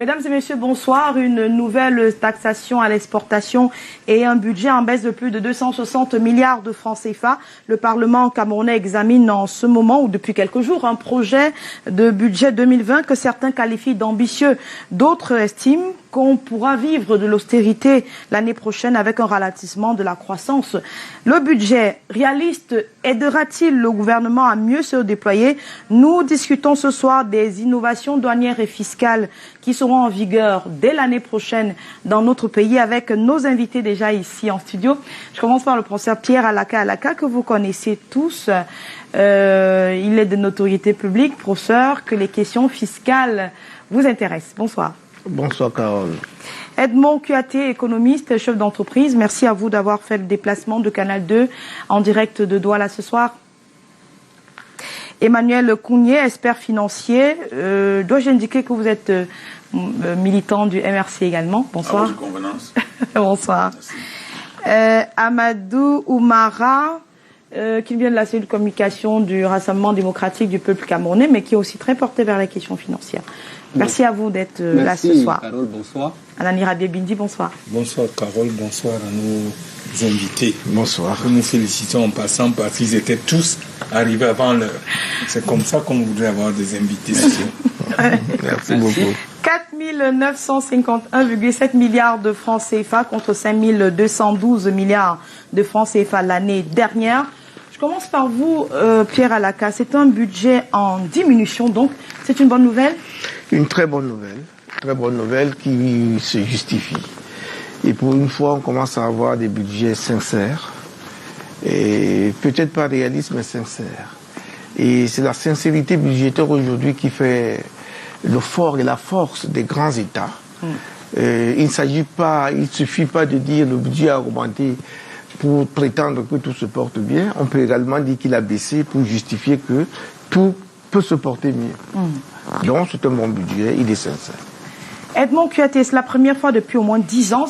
Mesdames et messieurs, bonsoir. Une nouvelle taxation à l'exportation et un budget en baisse de plus de 260 milliards de francs CFA. Le Parlement camerounais examine en ce moment ou depuis quelques jours un projet de budget 2020 que certains qualifient d'ambitieux. D'autres estiment qu'on pourra vivre de l'austérité l'année prochaine avec un ralentissement de la croissance. Le budget réaliste aidera-t-il le gouvernement à mieux se déployer? Nous discutons ce soir des innovations douanières et fiscales qui seront en vigueur dès l'année prochaine dans notre pays avec nos invités déjà ici en studio. Je commence par le professeur Pierre Alaka que vous connaissez tous. Il est de notoriété publique, professeur, que les questions fiscales vous intéressent. Bonsoir. Bonsoir Carole. Edmond Kuaté, économiste, chef d'entreprise. Merci à vous d'avoir fait le déplacement de Canal 2 en direct de Douala ce soir. Emmanuel Kounié, expert financier. Dois-je indiquer que vous êtes militant du MRC également? Bonsoir. Bonsoir. Amadou Oumara, qui vient de la cellule de communication du Rassemblement démocratique du peuple camerounais, mais qui est aussi très porté vers les questions financières. Merci à vous d'être là ce soir. Merci Carole, bonsoir. Anani Rabié-Bindi, bonsoir. Bonsoir Carole, bonsoir à nos invités. Bonsoir. Nous félicitons en passant parce qu'ils étaient tous arrivés avant l'heure. C'est comme ça qu'on voudrait avoir des invités. Merci beaucoup. 4 951,7 milliards de francs CFA contre 5 212 milliards de francs CFA l'année dernière. Je commence par vous, Pierre Alaka. C'est un budget en diminution, donc c'est une bonne nouvelle? Une très bonne nouvelle qui se justifie. Et pour une fois, on commence à avoir des budgets sincères, et peut-être pas réalistes, mais sincères. Et c'est la sincérité budgétaire aujourd'hui qui fait le fort et la force des grands États. Il ne suffit pas de dire le budget a augmenté pour prétendre que tout se porte bien. On peut également dire qu'il a baissé pour justifier que tout peut se porter mieux. Donc c'est un bon budget, il est sincère. Edmond Kuaté, c'est la première fois depuis au moins 10 ans,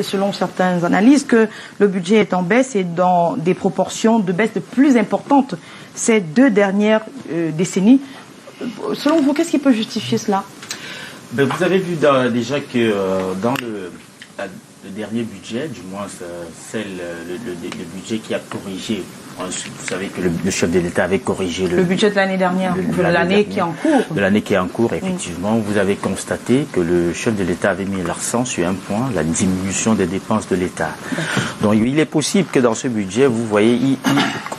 selon certaines analyses, que le budget est en baisse et dans des proportions de baisse de plus importantes ces 2 dernières décennies. Selon vous, qu'est-ce qui peut justifier cela? Vous avez vu déjà que dans le dernier budget, du moins c'est le budget qui a corrigé. Vous savez que le chef de l'État avait corrigé le budget de l'année dernière, de l'année qui est en cours. De l'année qui est en cours, effectivement. Vous avez constaté que le chef de l'État avait mis l'accent sur un point, la diminution des dépenses de l'État. Donc il est possible que dans ce budget, vous voyez,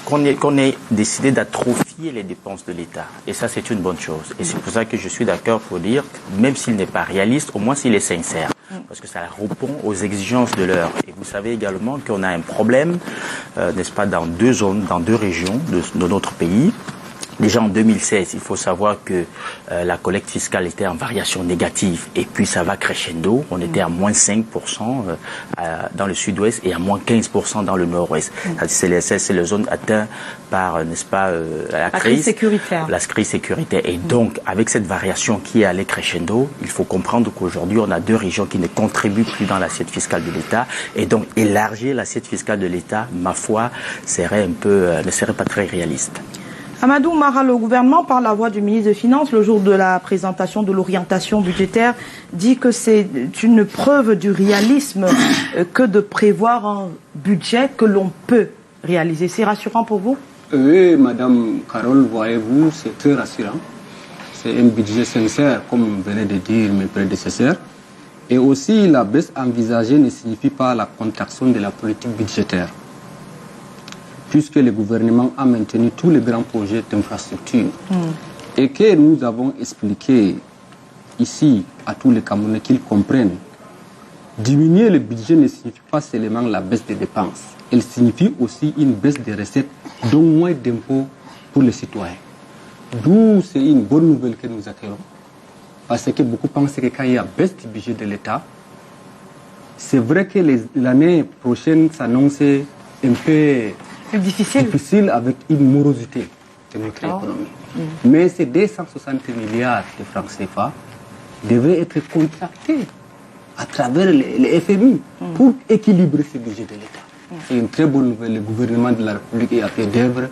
qu'on ait décidé d'atrophier les dépenses de l'État. Et ça, c'est une bonne chose. Et c'est pour ça que je suis d'accord pour dire que même s'il n'est pas réaliste, au moins s'il est sincère. Parce que ça répond aux exigences de l'heure. Et vous savez également qu'on a un problème, n'est-ce pas, dans 2 zones, dans 2 régions de notre pays. Déjà en 2016, il faut savoir que la collecte fiscale était en variation négative et puis ça va crescendo. On était à moins 5% dans le sud-ouest et à moins 15% dans le nord-ouest. C'est les zones atteintes par, n'est-ce pas, la crise sécuritaire. La crise sécuritaire. Et donc, avec cette variation qui est allée crescendo, il faut comprendre qu'aujourd'hui, on a 2 régions qui ne contribuent plus dans l'assiette fiscale de l'État. Et donc, élargir l'assiette fiscale de l'État, ma foi, ne serait pas très réaliste. Amadou Oumara, le gouvernement, par la voix du ministre des Finances, le jour de la présentation de l'orientation budgétaire, dit que c'est une preuve du réalisme que de prévoir un budget que l'on peut réaliser. C'est rassurant pour vous? Oui, Madame Carole, voyez-vous, c'est très rassurant. C'est un budget sincère, comme venaient de dire mes prédécesseurs. Et aussi, la baisse envisagée ne signifie pas la contraction de la politique budgétaire, puisque le gouvernement a maintenu tous les grands projets d'infrastructure et que nous avons expliqué ici à tous les Camerounais qu'ils comprennent. Diminuer le budget ne signifie pas seulement la baisse des dépenses, elle signifie aussi une baisse des recettes, donc moins d'impôts pour les citoyens. D'où c'est une bonne nouvelle que nous accueillons, parce que beaucoup pensent que quand il y a baisse du budget de l'État, c'est vrai que l'année prochaine s'annonce un peu difficile avec une morosité de notre économie. Mais ces 260 milliards de francs CFA devaient être contractés à travers les FMI pour équilibrer ce budget de l'État. C'est une très bonne nouvelle. Le gouvernement de la République est à pied d'œuvre.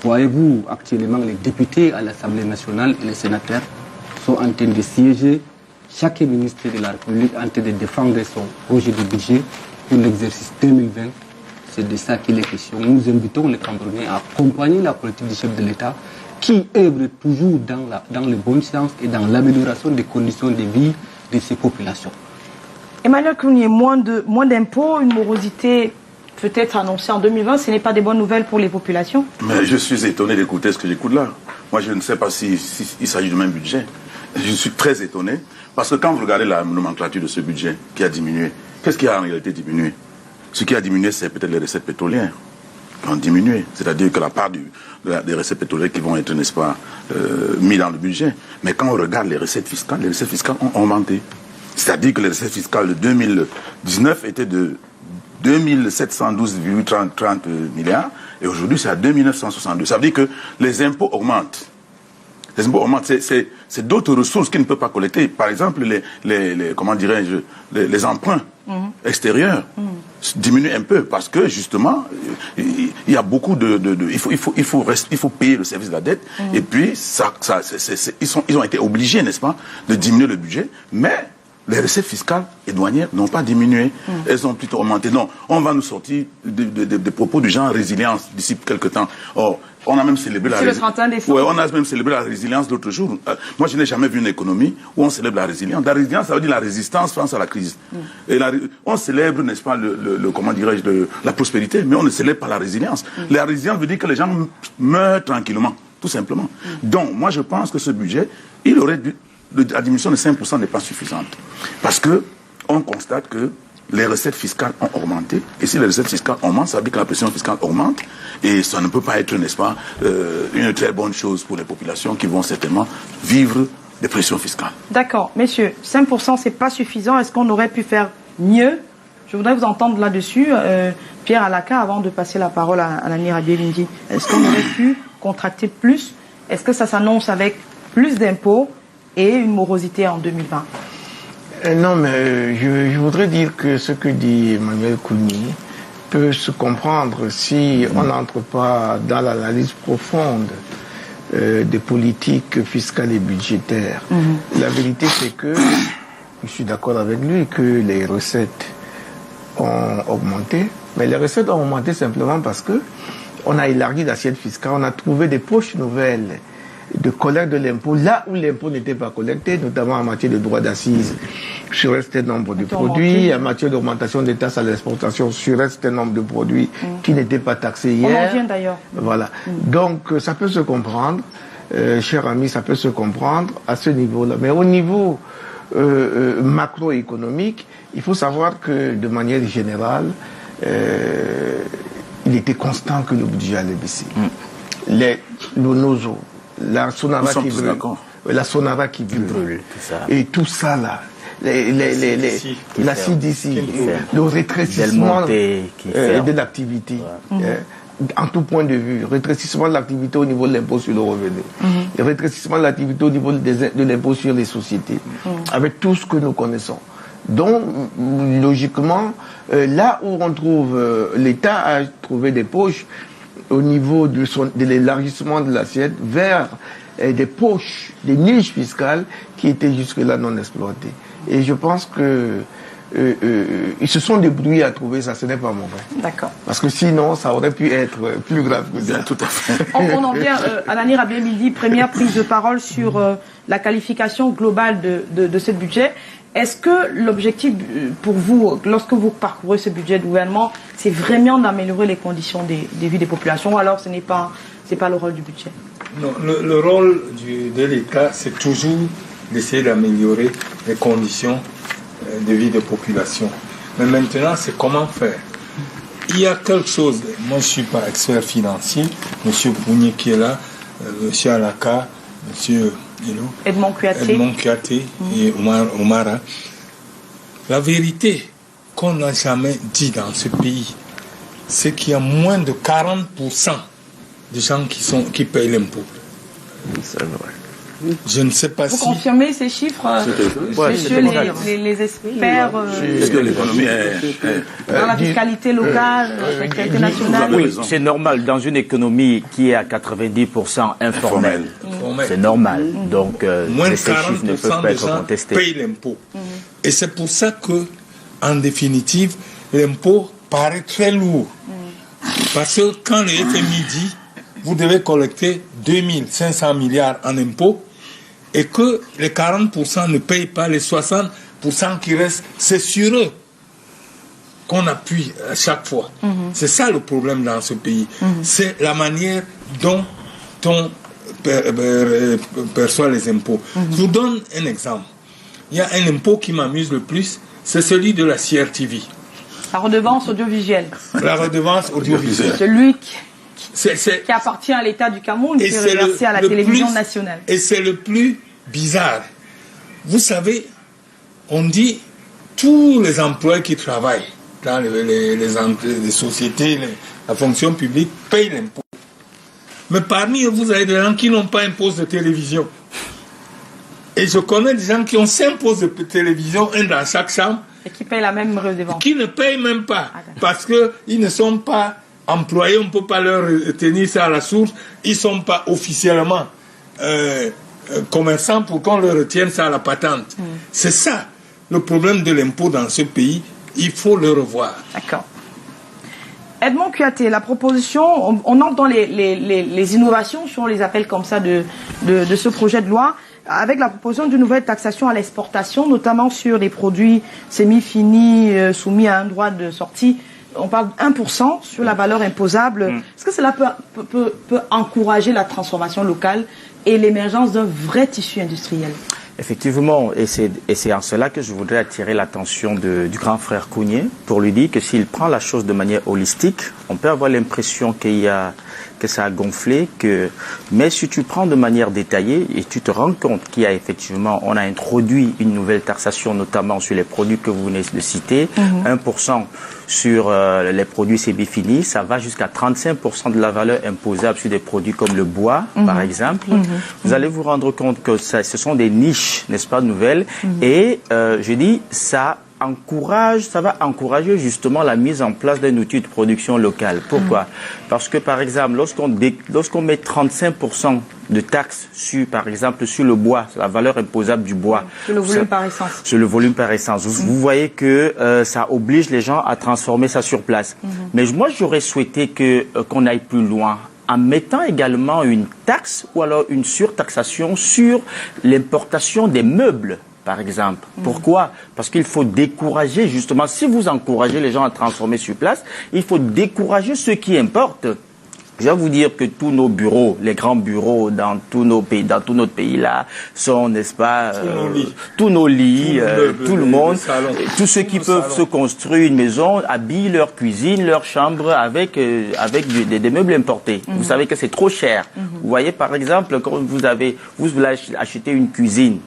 Voyez-vous, actuellement, les députés à l'Assemblée nationale et les sénateurs sont en train de siéger chaque ministre de la République en train de défendre son projet de budget pour l'exercice 2020. C'est de ça qu'il est question. Nous invitons les Camerounais à accompagner la politique du chef de l'État qui œuvre toujours dans le bon sens et dans l'amélioration des conditions de vie de ces populations. Emmanuel Kouni, moins d'impôts, une morosité peut-être annoncée en 2020, ce n'est pas des bonnes nouvelles pour les populations? Mais je suis étonné d'écouter ce que j'écoute là. Moi, je ne sais pas s'il s'agit du même budget. Je suis très étonné parce que quand vous regardez la nomenclature de ce budget qui a diminué, qu'est-ce qui a en réalité diminué? Ce qui a diminué, c'est peut-être les recettes pétrolières qui ont diminué. C'est-à-dire que la part des recettes pétrolières qui vont être, n'est-ce pas, mis dans le budget. Mais quand on regarde les recettes fiscales ont augmenté. C'est-à-dire que les recettes fiscales de 2019 étaient de 2712,30 milliards et aujourd'hui c'est à 2962. Ça veut dire que les impôts augmentent. Les impôts augmentent, c'est d'autres ressources qu'ils ne peuvent pas collecter. Par exemple, comment dirais-je, les emprunts extérieurs diminuent un peu parce que justement, il y a beaucoup il faut payer le service de la dette et puis ils ont été obligés, n'est-ce pas, de diminuer le budget, mais les recettes fiscales et douanières n'ont pas diminué, elles ont plutôt augmenté. Non, on va nous sortir des propos du genre résilience d'ici quelques temps. Or, on a même célébré on a même célébré la résilience l'autre jour. Moi, je n'ai jamais vu une économie où on célèbre la résilience. La résilience, ça veut dire la résistance face à la crise. Et on célèbre, n'est-ce pas, comment dirais-je, la prospérité, mais on ne célèbre pas la résilience. La résilience veut dire que les gens meurent tranquillement, tout simplement. Donc, moi, je pense que ce budget, il aurait dû... La diminution de 5% n'est pas suffisante. Parce que on constate que les recettes fiscales ont augmenté. Et si les recettes fiscales augmentent, ça veut dire que la pression fiscale augmente. Et ça ne peut pas être, n'est-ce pas, une très bonne chose pour les populations qui vont certainement vivre des pressions fiscales. D'accord. Messieurs, 5% c'est pas suffisant. Est-ce qu'on aurait pu faire mieux? Je voudrais vous entendre là-dessus. Pierre Alaka, avant de passer la parole à Lani Rabié-Bindi. Est-ce qu'on aurait pu contracter plus? Est-ce que ça s'annonce avec plus d'impôts et une morosité en 2020? Non, mais je voudrais dire que ce que dit Emmanuel Kouni peut se comprendre si on n'entre pas dans l'analyse profonde des politiques fiscales et budgétaires. La vérité, c'est que, je suis d'accord avec lui, que les recettes ont augmenté, mais les recettes ont augmenté simplement parce que on a élargi l'assiette fiscale, on a trouvé des poches nouvelles de collecte de l'impôt, là où l'impôt n'était pas collecté, notamment en matière de droits d'assises sur un certain nombre de produits, en matière d'augmentation des taxes à l'exportation sur un certain nombre de produits qui n'étaient pas taxés hier. On en vient d'ailleurs. Voilà. Donc, ça peut se comprendre, cher ami, ça peut se comprendre à ce niveau-là. Mais au niveau macroéconomique, il faut savoir que, de manière générale, il était constant que le budget allait baisser. Le NOZO, la Sonara qui brûle, et tout ça là, la CDC, le rétrécissement de l'activité, en tout point de vue, rétrécissement de l'activité au niveau de l'impôt sur le revenu, le rétrécissement de l'activité au niveau de l'impôt sur les sociétés, avec tout ce que nous connaissons. Donc, logiquement, là où on trouve, l'État a trouvé des poches au niveau de l'élargissement de l'assiette vers des poches, des niches fiscales qui étaient jusque-là non exploitées. Et je pense que ils se sont débrouillés à trouver ça, ce n'est pas mauvais. D'accord. Parce que sinon, ça aurait pu être plus grave que ça. Tout à fait. On en vient à Lani Rabié-Bindi, première prise de parole sur la qualification globale de ce budget. Est-ce que l'objectif pour vous, lorsque vous parcourez ce budget de gouvernement, c'est vraiment d'améliorer les conditions des vies des populations, ou alors ce n'est pas le rôle du budget? Non, le rôle de l'État, c'est toujours d'essayer d'améliorer les conditions de vie des populations. Mais maintenant, c'est comment faire. Il y a quelque chose, moi je ne suis pas expert financier, M. Pougny qui est là, M. Alaka, M. Edmond Kouyaté et Omara. La vérité qu'on n'a jamais dit dans ce pays, c'est qu'il y a moins de 40% de gens qui payent l'impôt. C'est vrai. Je ne sais pas si... Vous confirmez ces chiffres, messieurs les experts dans la fiscalité locale, la fiscalité nationale? Oui, c'est normal dans une économie qui est à 90% informelle. informels. C'est normal. Donc, Moins de ces chiffres ne peuvent 40% pas des être gens contestés. payent l'impôt. Et c'est pour ça que, en définitive, l'impôt paraît très lourd. Parce que quand le FMI dit, vous devez collecter 2500 milliards en impôts, et que les 40% ne payent pas les 60% qui restent, c'est sur eux qu'on appuie à chaque fois. C'est ça le problème dans ce pays. C'est la manière dont on perçoit les impôts. Je vous donne un exemple. Il y a un impôt qui m'amuse le plus, c'est celui de la CRTV. La redevance audiovisuelle. La redevance audiovisuelle. Celui qui C'est appartient à l'État du Cameroun, qui Et est c'est reversé à la le télévision plus- nationale. Et c'est le plus bizarre. Vous savez, on dit tous les employés qui travaillent dans les sociétés, la fonction publique, payent l'impôt. Mais parmi eux, vous avez des gens qui n'ont pas un poste de télévision. Et je connais des gens qui ont 5 postes de télévision, un dans chaque chambre, Et qui paye la même redevance. qui ne payent même pas. Ah, d'accord. Parce qu'ils ne sont pas employés, on ne peut pas leur tenir ça à la source. Ils ne sont pas officiellement commerçants pour qu'on leur retienne ça à la patente. C'est ça le problème de l'impôt dans ce pays. Il faut le revoir. D'accord. Edmond Kouyaté, la proposition, on entre dans les innovations, si on les appelle comme ça, de ce projet de loi, avec la proposition d'une nouvelle taxation à l'exportation, notamment sur les produits semi-finis soumis à un droit de sortie. On parle de 1% sur la valeur imposable. Est-ce que cela peut encourager la transformation locale et l'émergence d'un vrai tissu industriel? Effectivement, et c'est en cela que je voudrais attirer l'attention du grand frère Kounié pour lui dire que s'il prend la chose de manière holistique, on peut avoir l'impression que ça a gonflé, mais si tu prends de manière détaillée et tu te rends compte qu'il y a effectivement, on a introduit une nouvelle taxation, notamment sur les produits que vous venez de citer, 1% sur les produits semi-finis, ça va jusqu'à 35% de la valeur imposable sur des produits comme le bois, par exemple. Vous allez vous rendre compte que ce sont des niches, n'est-ce pas, nouvelles, et je dis, ça va encourager justement la mise en place d'un outil de production locale. Pourquoi? Parce que, par exemple, lorsqu'on met 35% de taxes sur, par exemple, sur le bois, sur la valeur imposable du bois. Sur le volume par essence. Sur le volume par essence. Vous voyez que ça oblige les gens à transformer ça sur place. Mais moi, j'aurais souhaité qu'on aille plus loin, en mettant également une taxe ou alors une surtaxation sur l'importation des meubles, par exemple. Pourquoi? Parce qu'il faut décourager, justement, si vous encouragez les gens à transformer sur place, il faut décourager ceux qui importent. Je vais vous dire que tous nos bureaux, les grands bureaux dans tous nos pays, dans tout notre pays là, sont, n'est-ce pas, tous nos lits, tout le monde, tous ceux qui peuvent se construire une maison habillent leur cuisine, leur chambre avec des meubles importés. Vous savez que c'est trop cher. Vous voyez, par exemple, quand vous voulez acheter une cuisine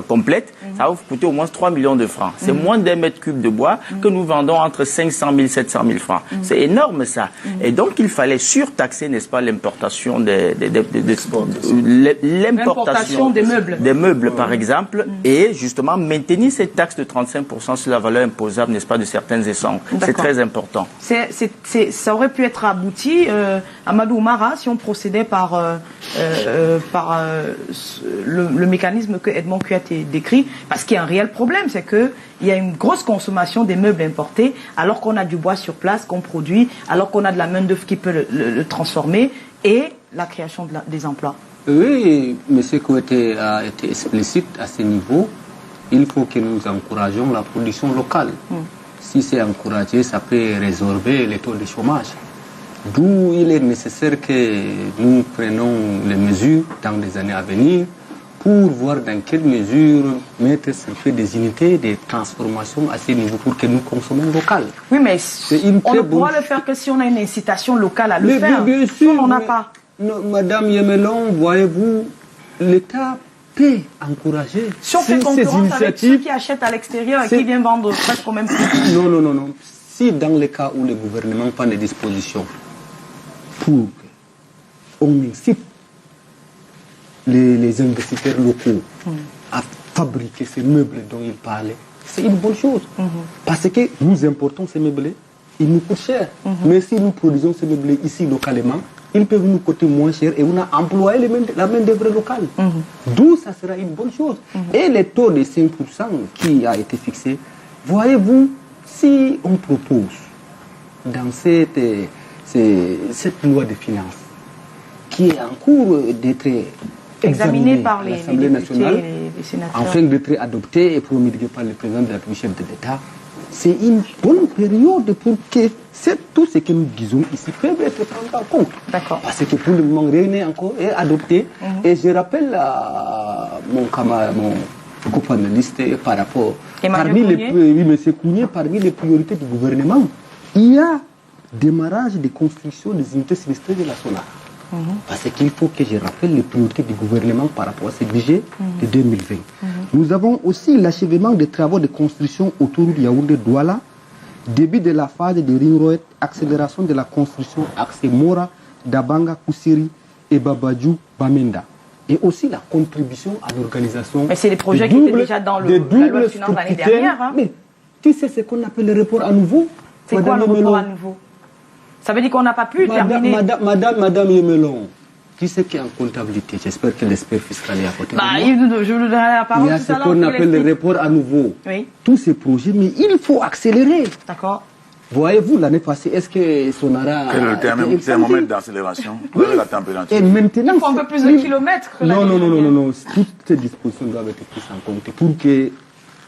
complète, ça va vous coûter au moins 3 millions de francs. C'est moins d'un mètre cube de bois que nous vendons entre 500 000 et 700 000 francs. C'est énorme ça. Et donc il fallait surtaxer, n'est-ce pas, l'importation l'importation des meubles. Des meubles, par exemple, et justement maintenir cette taxe de 35% sur la valeur imposable, n'est-ce pas, de certaines essences. C'est très important. Ça aurait pu être abouti, Amadou Oumara, si on procédait par le mécanisme que Edmond Kouyaté décrit, parce qu'il y a un réel problème, c'est qu'il y a une grosse consommation des meubles importés, alors qu'on a du bois sur place qu'on produit, alors qu'on a de la main-d'œuvre qui peut le transformer, et la création des emplois. Oui, M. Kouyaté a été explicite à ce niveau. Il faut que nous encourageons la production locale. Si c'est encouragé, ça peut résorber les taux de chômage. D'où il est nécessaire que nous prenions les mesures dans les années à venir pour voir dans quelle mesure mettre des unités de transformation à ce niveau pour que nous consommions local. Oui, mais on ne pourra le faire que si on a une incitation locale à le faire. Bien sûr, on n'en a pas. Non, Madame Yemelon, voyez-vous, l'État peut encourager si on fait concurrence avec ceux qui achètent à l'extérieur et qui viennent vendre presque au même prix. Non. Si dans le cas où le gouvernement prend des dispositions pour qu'on incite les investisseurs locaux à fabriquer ces meubles dont il parlait, c'est une bonne chose. Parce que nous importons ces meubles, ils nous coûtent cher. Mais si nous produisons ces meubles ici localement, ils peuvent nous coûter moins cher et on a employé la main-d'œuvre locale. D'où ça sera une bonne chose. Et le taux de 5% qui a été fixé, voyez-vous, si on propose dans cette loi de finances qui est en cours d'être examinée par l'Assemblée nationale, les sénateurs, afin d'être adoptée et promulguée par le président de la République, chef de l'État, c'est une bonne période pour que tout ce que nous disons ici peut être pris en compte. D'accord. Parce que pour le moment, rien n'est encore adopté. Et je rappelle à mon camarade, mon co-panéliste par rapport... Parmi les priorités du gouvernement, il y a démarrage de construction des unités sinistrées de la SONAR. Parce qu'il faut que je rappelle les priorités du gouvernement par rapport à ce budget de 2020. Nous avons aussi l'achèvement des travaux de construction autour de Yaoundé-Douala, début de la phase de Ringroet, accélération de la construction axe Mora, Dabanga, Koussiri et Babadjou, Bamenda. Et aussi la contribution à l'organisation. Mais c'est des projets qui étaient déjà dans la loi de finances l'année dernière. Hein. Mais tu sais ce qu'on appelle le report à nouveau? C'est quoi le report à nouveau? Ça veut dire qu'on n'a pas pu terminer. Madame Yemelon, qui c'est qui est en comptabilité? J'espère que l'expert fiscal est à côté de moi. Je vous donnerai la parole. Il y a ce qu'on appelle le report à nouveau. Oui. Tous ces projets, mais il faut accélérer. D'accord. Voyez-vous, l'année passée, est-ce que Sonara... C'est un moment d'accélération. Vous avez la température. Et maintenant... Il faut un peu plus de kilomètres. Non. Toutes ces dispositions doivent être prises en compte pour que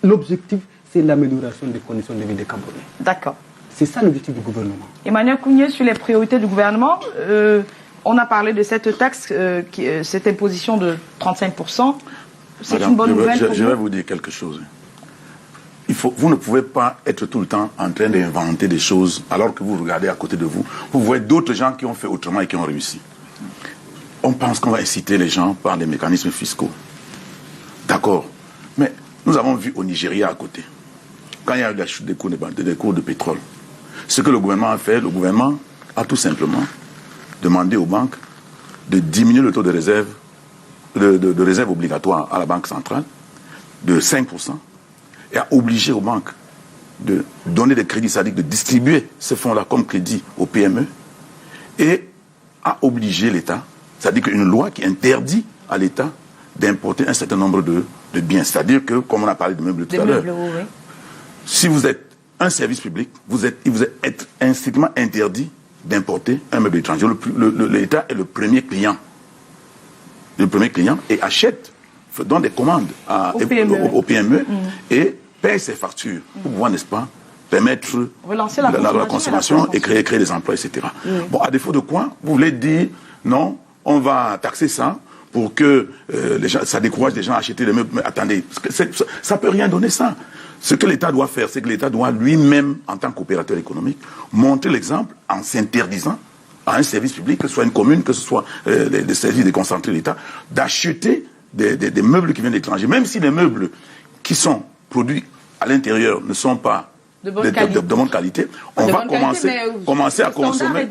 l'objectif, c'est l'amélioration des conditions de vie des Camerounais. D'accord. C'est ça l'objectif du gouvernement. Emmanuel Kounié, sur les priorités du gouvernement, on a parlé de cette taxe, cette imposition de 35%. C'est une bonne nouvelle pour vous? Je vais vous dire quelque chose. Vous ne pouvez pas être tout le temps en train d'inventer des choses alors que vous regardez à côté de vous. Vous voyez d'autres gens qui ont fait autrement et qui ont réussi. On pense qu'on va inciter les gens par les mécanismes fiscaux. D'accord. Mais nous avons vu au Nigeria à côté, quand il y a eu la chute des cours de pétrole, ce que le gouvernement a fait, le gouvernement a tout simplement demandé aux banques de diminuer le taux de réserve, de réserve obligatoire à la Banque centrale de 5%. Et a obligé aux banques de donner des crédits, c'est-à-dire de distribuer ces fonds-là comme crédit aux PME, et a obligé l'État, c'est-à-dire qu'une loi qui interdit à l'État d'importer un certain nombre de biens. C'est-à-dire que, comme on a parlé de meubles tout à l'heure, oui. Si vous êtes un service public, il vous est strictement interdit d'importer un meuble étranger. L'État est le premier client. Le premier client et achète, donne des commandes aux PME et paye ses factures pour pouvoir, n'est-ce pas, permettre relancer la consommation et créer des emplois, etc. Bon, à défaut de quoi, vous voulez dire, non, on va taxer ça pour que les gens, ça décourage les gens à acheter les meubles. Mais attendez, ça ne peut rien donner ça. Ce que l'État doit faire, c'est que l'État doit lui-même, en tant qu'opérateur économique, montrer l'exemple en s'interdisant à un service public, que ce soit une commune, que ce soit des services déconcentrés de l'État, d'acheter des meubles qui viennent de l'étranger, même si les meubles qui sont produits à l'intérieur ne sont pas de bonne qualité, on va commencer à consommer,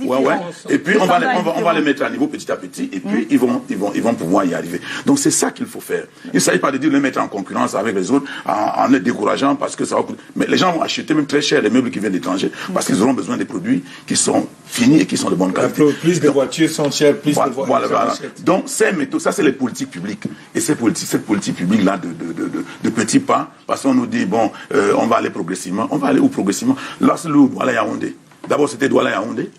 et puis on va les mettre à niveau petit à petit, et puis ils vont pouvoir y arriver. Donc c'est ça qu'il faut faire. Il ne s'agit pas de dire les mettre en concurrence avec les autres, en les décourageant, parce que ça va coûter. Mais les gens vont acheter même très cher les meubles qui viennent d'étrangers, parce qu'ils auront besoin des produits qui sont finis et qui sont de bonne qualité. Plus de voitures sont chères, plus de voitures voilà. Donc ces méthodes, ça c'est les politiques publiques. Et cette politique publique-là de petits pas, parce qu'on nous dit, bon, on va aller progressivement, on va aller où progressivement? Là, c'est le Douala-Yaoundé. D'abord, c'était Douala-Yaoundé.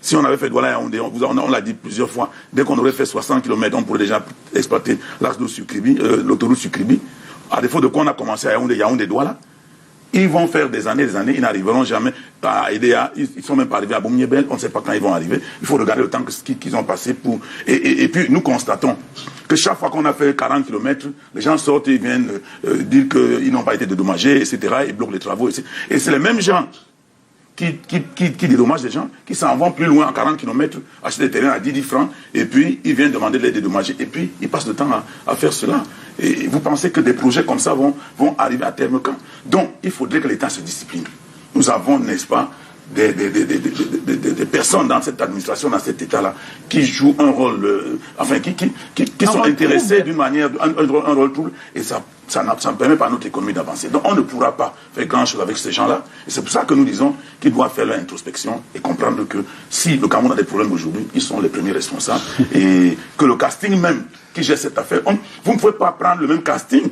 Si on avait fait Douala-Yaoundé, on l'a dit plusieurs fois, dès qu'on aurait fait 60 km, on pourrait déjà exploiter l'axe de Sukribi, l'autoroute Sukribi. À défaut de quoi on a commencé à Yaoundé-Douala. Ils vont faire des années, ils n'arriveront jamais à Edea, ils sont même pas arrivés à Boumniebel, on ne sait pas quand ils vont arriver. Il faut regarder le temps qu'ils ont passé pour... Et puis nous constatons que chaque fois qu'on a fait 40 km, les gens sortent et viennent dire qu'ils n'ont pas été dédommagés, etc., ils bloquent les travaux. Et c'est les mêmes gens qui dédommagent les gens, qui s'en vont plus loin à 40 km, acheter des terrains à 10 francs, et puis ils viennent demander de les dédommager. Et puis ils passent le temps à faire cela. Et vous pensez que des projets comme ça vont arriver à terme quand? Donc il faudrait que l'État se discipline. Nous avons, n'est-ce pas, des personnes dans cette administration, dans cet État-là, qui jouent un rôle, qui sont intéressés d'une manière, un rôle trouble, et ça ne permet pas à notre économie d'avancer. Donc on ne pourra pas faire grand-chose avec ces gens-là, et c'est pour ça que nous disons qu'ils doivent faire leur introspection et comprendre que si le Cameroun a des problèmes aujourd'hui, ils sont les premiers responsables, et que le casting même qui gère cette affaire, vous ne pouvez pas prendre le même casting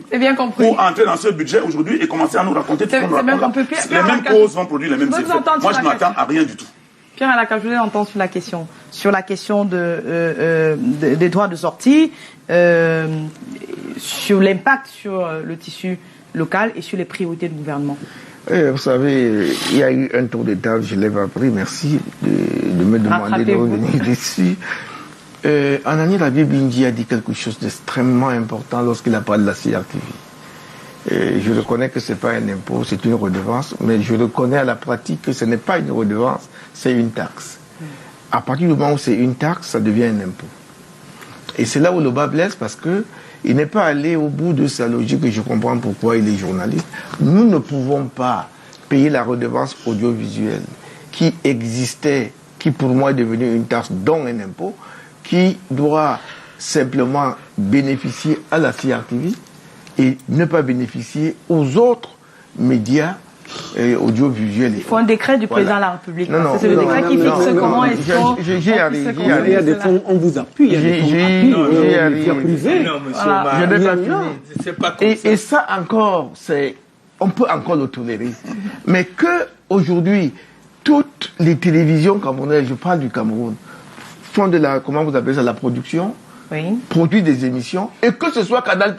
pour entrer dans ce budget aujourd'hui et commencer à nous raconter tout ce qu'on raconte. Les mêmes causes vont produire les mêmes effets. Moi, je ne m'attends à rien du tout. Pierre Alaka, je voulais entendre sur la question des droits de sortie, sur l'impact sur le tissu local et sur les priorités du gouvernement. Vous savez, il y a eu un tour de table, je l'ai appris, merci de me demander de revenir dessus. Anani Rabiou Bindji a dit quelque chose d'extrêmement important lorsqu'il a parlé de la CRTV. Je reconnais que ce n'est pas un impôt, c'est une redevance, mais je reconnais à la pratique que ce n'est pas une redevance, c'est une taxe. À partir du moment où c'est une taxe, ça devient un impôt. Et c'est là où le bas blesse, parce qu'il n'est pas allé au bout de sa logique, et je comprends pourquoi il est journaliste. Nous ne pouvons pas payer la redevance audiovisuelle qui existait, qui pour moi est devenue une taxe, dont un impôt, qui doit simplement bénéficier à la CRTV et ne pas bénéficier aux autres médias audiovisuels. Il faut un décret du président de la République. C'est le décret qui fixe comment est-ce qu'on... Il y a des fonds, on vous appuie, il y a des fonds privés. Je n'ai pas fini. Et ça encore, on peut encore le tolérer. Mais que aujourd'hui, toutes les télévisions camerounaises, je parle du Cameroun, font de la, comment vous appelez ça, la production, produisent des émissions, et que ce soit Canal+,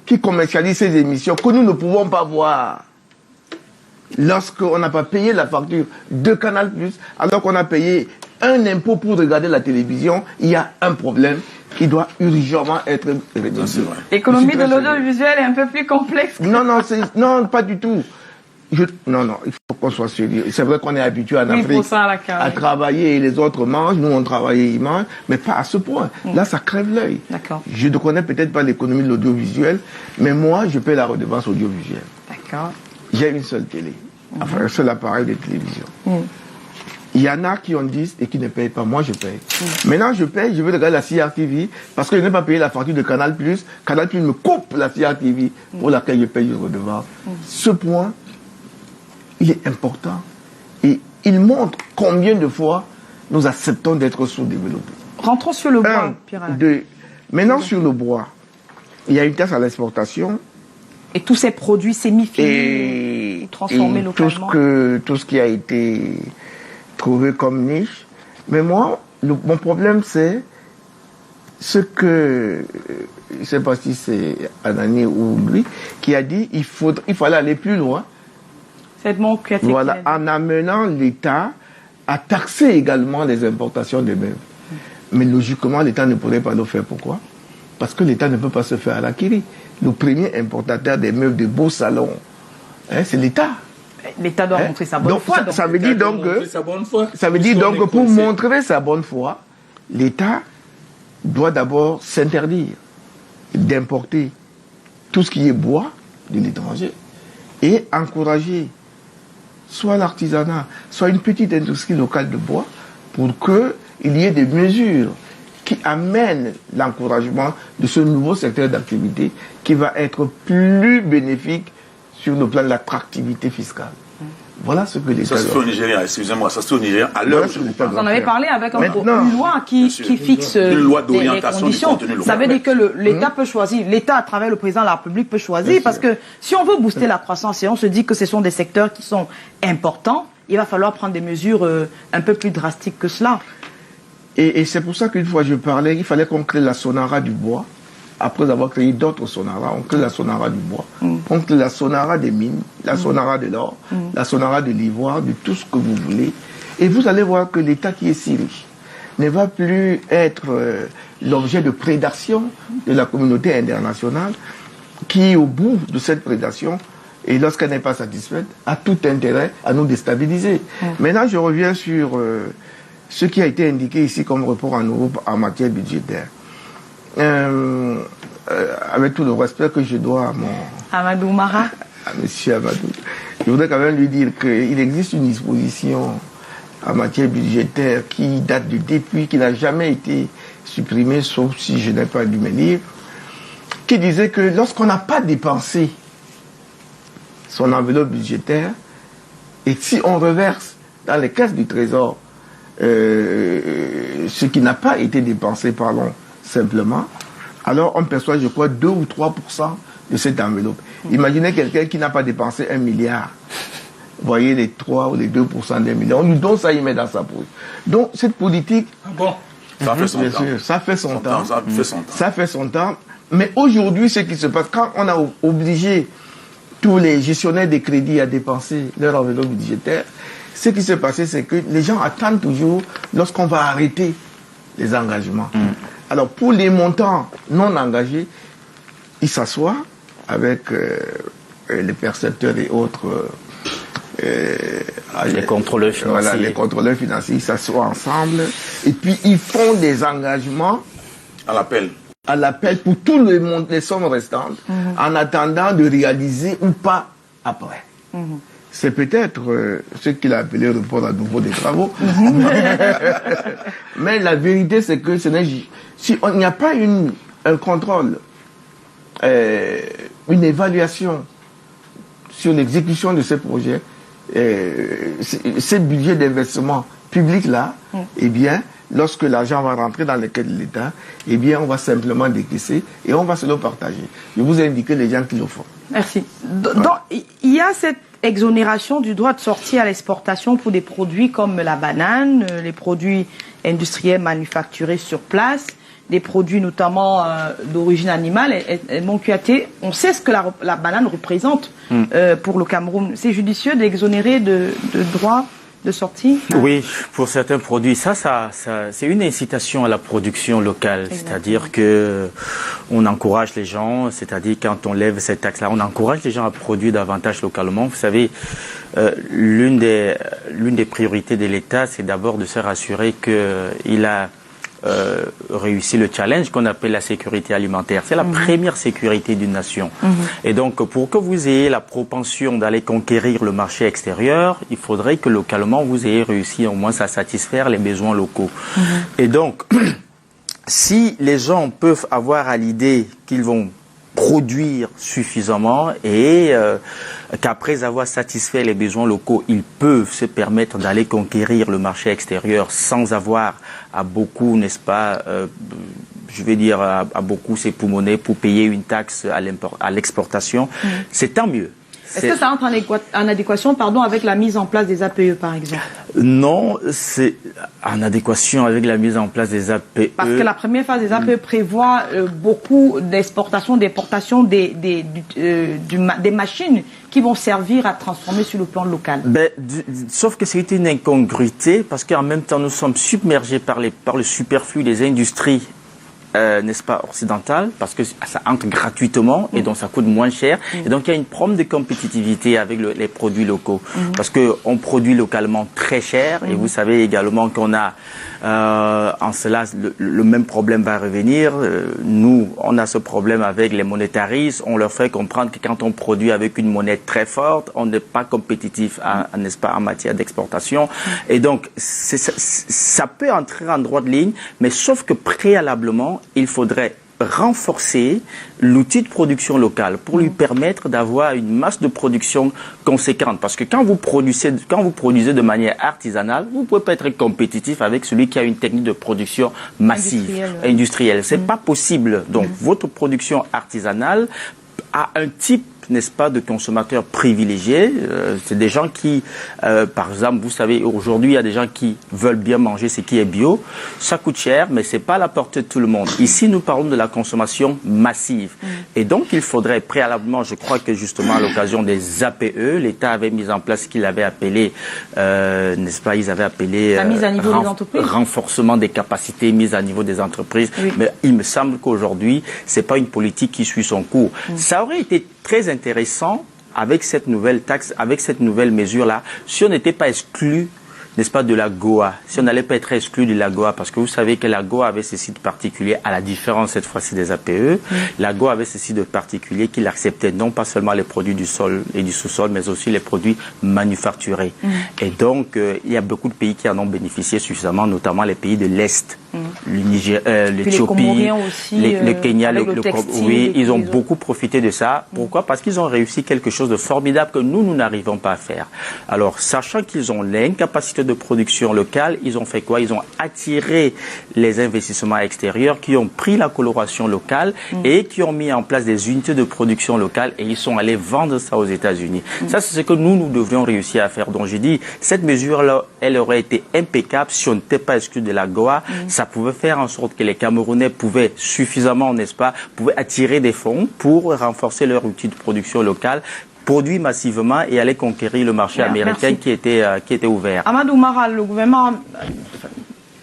qui commercialise ces émissions, que nous ne pouvons pas voir. Lorsqu'on n'a pas payé la facture de Canal+, alors qu'on a payé un impôt pour regarder la télévision, il y a un problème qui doit urgemment être réglé. L'économie de l'audiovisuel est un peu plus complexe. Non, pas du tout. Non, il faut qu'on soit sérieux. C'est vrai qu'on est habitué en Afrique à travailler et les autres mangent, nous on travaille et ils mangent, mais pas à ce point. Là, ça crève l'œil. Je ne connais peut-être pas l'économie de l'audiovisuel, mais moi, je paie la redevance audiovisuelle. D'accord. J'ai une seule télé, enfin un seul appareil de télévision. Il y en a qui en disent et qui ne payent pas. Moi, je paye. Maintenant, je paye, je veux regarder la CRTV parce que je n'ai pas payé la facture de Canal+. Canal+ me coupe la CRTV pour laquelle je paye une redevance. Ce point, il est important et il montre combien de fois nous acceptons d'être sous-développés. Rentrons sur le bois, Pierre Alaka. Maintenant, sur le bois, il y a une taxe à l'exportation. Et tous ces produits semi-finis, transformés localement. Tout ce qui a été trouvé comme niche. Mais moi, mon problème, c'est ce que, je ne sais pas si c'est Anani ou lui, qui a dit il fallait aller plus loin. Voilà, en amenant l'État à taxer également les importations des meubles. Mais logiquement, l'État ne pourrait pas le faire. Pourquoi? Parce que l'État ne peut pas se faire à l'Akiri. Le premier importateur des meubles de beaux salons, c'est l'État. L'État doit montrer sa bonne foi. Ça veut dire donc que pour montrer sa bonne foi, l'État doit d'abord s'interdire d'importer tout ce qui est bois de l'étranger et encourager soit l'artisanat, soit une petite industrie locale de bois pour qu'il y ait des mesures qui amènent l'encouragement de ce nouveau secteur d'activité qui va être plus bénéfique sur le plan de l'attractivité fiscale. Voilà ce que l'État... Ça se fait au Nigeria, excusez-moi, ça se fait au Nigeria à l'heure où vous en avez parlé avec une loi qui fixe une loi des conditions. Ça veut dire que l'État peut choisir, l'État à travers le président de la République peut choisir, parce que si on veut booster la croissance et on se dit que ce sont des secteurs qui sont importants, il va falloir prendre des mesures un peu plus drastiques que cela. Et c'est pour ça qu'une fois je parlais, il fallait qu'on crée la Sonara du bois. Après avoir créé d'autres Sonara, on crée la Sonara du bois. On crée la Sonara des mines, la Sonara de l'or, la Sonara de l'ivoire, de tout ce que vous voulez. Et vous allez voir que l'État qui est si riche ne va plus être l'objet de prédation de la communauté internationale qui, au bout de cette prédation, et lorsqu'elle n'est pas satisfaite, a tout intérêt à nous déstabiliser. Maintenant, je reviens sur ce qui a été indiqué ici comme report en Europe en matière budgétaire. Avec tout le respect que je dois à mon... Amadou Mara. À monsieur Amadou. Je voudrais quand même lui dire qu'il existe une disposition en matière budgétaire qui date depuis, qui n'a jamais été supprimée, sauf si je n'ai pas lu mes livres, qui disait que lorsqu'on n'a pas dépensé son enveloppe budgétaire, et si on reverse dans les caisses du Trésor ce qui n'a pas été dépensé, parlons simplement, alors on perçoit, je crois, 2 ou 3% de cette enveloppe. Imaginez quelqu'un qui n'a pas dépensé 1 milliard. Vous voyez les 3 ou les 2% d'1 milliard. On lui donne ça, il met dans sa poche. Donc cette politique... Ah bon? Ça fait son bien temps. sûr, ça fait son temps. Ça fait son temps. Ça fait son temps. Mais aujourd'hui, ce qui se passe, quand on a obligé tous les gestionnaires des crédits à dépenser leur enveloppe budgétaire, ce qui s'est passé, c'est que les gens attendent toujours lorsqu'on va arrêter les engagements. Alors, pour les montants non engagés, ils s'assoient avec les percepteurs et autres... les contrôleurs financiers. Voilà, les contrôleurs financiers, ils s'assoient ensemble et puis ils font des engagements À l'appel. à l'appel pour tout le monde, les sommes restantes, en attendant de réaliser ou pas après. C'est peut-être ce qu'il a appelé report à nouveau des travaux. Mais la vérité, c'est que si il n'y a pas un contrôle, une évaluation sur l'exécution de ces projets, ces budgets d'investissement public-là, eh bien, lorsque l'argent va rentrer dans les caisses de l'État, eh bien, on va simplement décaisser et on va se le partager. Je vous ai indiqué les gens qui le font. Merci. Donc, il y a cette exonération du droit de sortie à l'exportation pour des produits comme la banane, les produits industriels manufacturés sur place, des produits notamment d'origine animale et non cueilletée. On sait ce que la banane représente pour le Cameroun. C'est judicieux d'exonérer de droits de sortie? Oui, pour certains produits, ça c'est une incitation à la production locale. C'est-à-dire que on encourage les gens, c'est-à-dire quand on lève cette taxe-là, on encourage les gens à produire davantage localement. Vous savez, l'une des priorités de l'État, c'est d'abord de se rassurer qu'il a réussi le challenge qu'on appelle la sécurité alimentaire. C'est la première sécurité d'une nation. Et donc, pour que vous ayez la propension d'aller conquérir le marché extérieur, il faudrait que localement, vous ayez réussi au moins à satisfaire les besoins locaux. Et donc, si les gens peuvent avoir à l'idée qu'ils vont produire suffisamment et qu'après avoir satisfait les besoins locaux, ils peuvent se permettre d'aller conquérir le marché extérieur sans avoir à beaucoup, n'est-ce pas, je vais dire à beaucoup s'époumoner pour payer une taxe à l'exportation, c'est tant mieux. Est-ce que ça entre en adéquation avec la mise en place des APE, par exemple? Non, c'est en adéquation avec la mise en place des APE. Parce que la première phase des APE prévoit beaucoup d'exportation, d'importation des machines qui vont servir à transformer sur le plan local. Sauf que c'est une incongruité, parce qu'en même temps, nous sommes submergés par le superflu des industries n'est-ce pas, occidentale, parce que ça entre gratuitement et donc ça coûte moins cher. Et donc il y a une problème de compétitivité avec les produits locaux, parce qu'on produit localement très cher et vous savez également qu'on a en cela le même problème va revenir. Nous, on a ce problème avec les monétaristes. On leur fait comprendre que quand on produit avec une monnaie très forte, on n'est pas compétitif, n'est-ce pas, en matière d'exportation. Et donc ça peut entrer en droite ligne, mais sauf que préalablement, il faudrait renforcer l'outil de production locale pour lui permettre d'avoir une masse de production conséquente. Parce que quand vous produisez de manière artisanale, vous ne pouvez pas être compétitif avec celui qui a une technique de production massive, industrielle. C'est pas possible. Donc, votre production artisanale a un type, n'est-ce pas, de consommateurs privilégiés. C'est des gens qui, par exemple, vous savez, aujourd'hui, il y a des gens qui veulent bien manger ce qui est bio. Ça coûte cher, mais c'est pas à la portée de tout le monde. Ici, nous parlons de la consommation massive. Et donc, il faudrait préalablement, je crois que justement, à l'occasion des APE, l'État avait mis en place ce qu'il avait appelé, n'est-ce pas, ils avaient appelé la mise à niveau des entreprises, renforcement des capacités, mise à niveau des entreprises. Mais il me semble qu'aujourd'hui, c'est pas une politique qui suit son cours. Ça aurait été très intéressant avec cette nouvelle taxe, avec cette nouvelle mesure-là, si on n'était pas exclu n'est-ce pas, de l'AGOA, si on n'allait pas être exclu de l'AGOA, parce que vous savez que l'AGOA avait ce site particulier, à la différence cette fois-ci des APE, l'AGOA avait ce site particulier qu'il acceptait non pas seulement les produits du sol et du sous-sol, mais aussi les produits manufacturés. Et donc, il y a beaucoup de pays qui en ont bénéficié suffisamment, notamment les pays de l'Est. L'Éthiopie, le Kenya, oui, ils ont beaucoup profité de ça. Pourquoi? Parce qu'ils ont réussi quelque chose de formidable que nous n'arrivons pas à faire. Alors, sachant qu'ils ont l'incapacité de production locale, ils ont fait quoi? Ils ont attiré les investissements extérieurs qui ont pris la coloration locale et qui ont mis en place des unités de production locale et ils sont allés vendre ça aux États-Unis. Ça, c'est ce que nous devrions réussir à faire. Donc, j'ai dit, cette mesure-là, elle aurait été impeccable si on n'était pas exclu de l'AGOA. Ça pouvait faire en sorte que les Camerounais pouvaient suffisamment, n'est-ce pas, pouvaient attirer des fonds pour renforcer leur outil de production locale, produire massivement et aller conquérir le marché américain qui était ouvert. Amadou Mara, le gouvernement a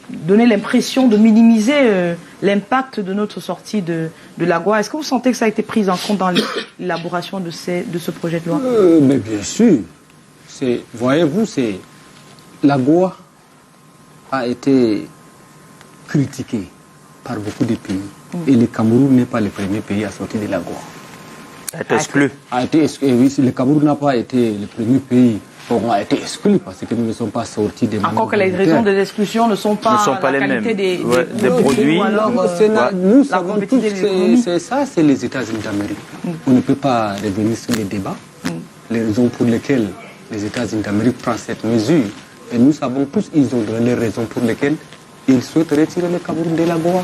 donné l'impression de minimiser l'impact de notre sortie de l'AGOA. Est-ce que vous sentez que ça a été pris en compte dans l'élaboration de ce projet de loi? Mais bien sûr. Voyez-vous, l'AGOA a été critiqué par beaucoup de pays. Et le Cameroun n'est pas le premier pays à sortir de l'AGOA. A été exclu. Oui, le Cameroun n'a pas été le premier pays. On a été exclu parce que nous ne sommes pas sortis des Encore que les raisons des exclusions ne sont pas les qualité mêmes. Des produits. Alors, nous savons tous, c'est ça, c'est les États-Unis d'Amérique. On ne peut pas revenir sur les débats. Les raisons pour lesquelles les États-Unis d'Amérique prennent cette mesure. Et nous savons tous, ils ont donné les raisons pour lesquelles ils souhaitent retirer le Cameroun de l'AGOA.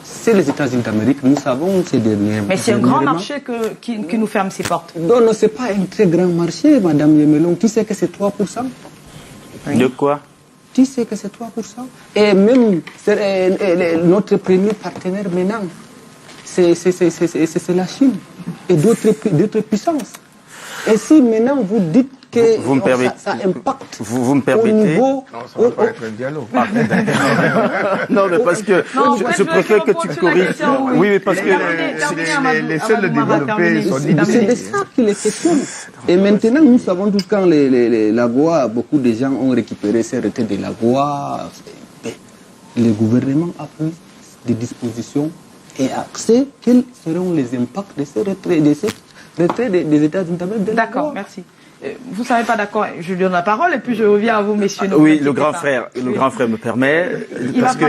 C'est les États-Unis d'Amérique, nous savons ces derniers. Mais c'est un grand marché qui nous ferme ses portes. Non, ce n'est pas un très grand marché, Madame Yemelon. Tu sais que c'est 3%. De quoi? Tu sais que c'est 3%. Et même notre premier partenaire maintenant, c'est la Chine et d'autres puissances. Et si maintenant vous dites que ça impacte vous me permettez, au niveau... Non, ça va pas être un dialogue. Non, mais parce que je préfère que tu corriges. Oui, mais parce que les seuls développés sont c'est de ça qu'il est question. Et maintenant, nous savons tous quand l'AGOA, beaucoup de gens ont récupéré ces retraits de l'AGOA. Le gouvernement a pris des dispositions et a sait quels seront les impacts de ces retraits, des États-Unis d'Amérique. D'accord, merci. Vous ne savez pas d'accord, je lui donne la parole et puis je reviens à vous, messieurs. Oui, le grand frère me permet. Parce que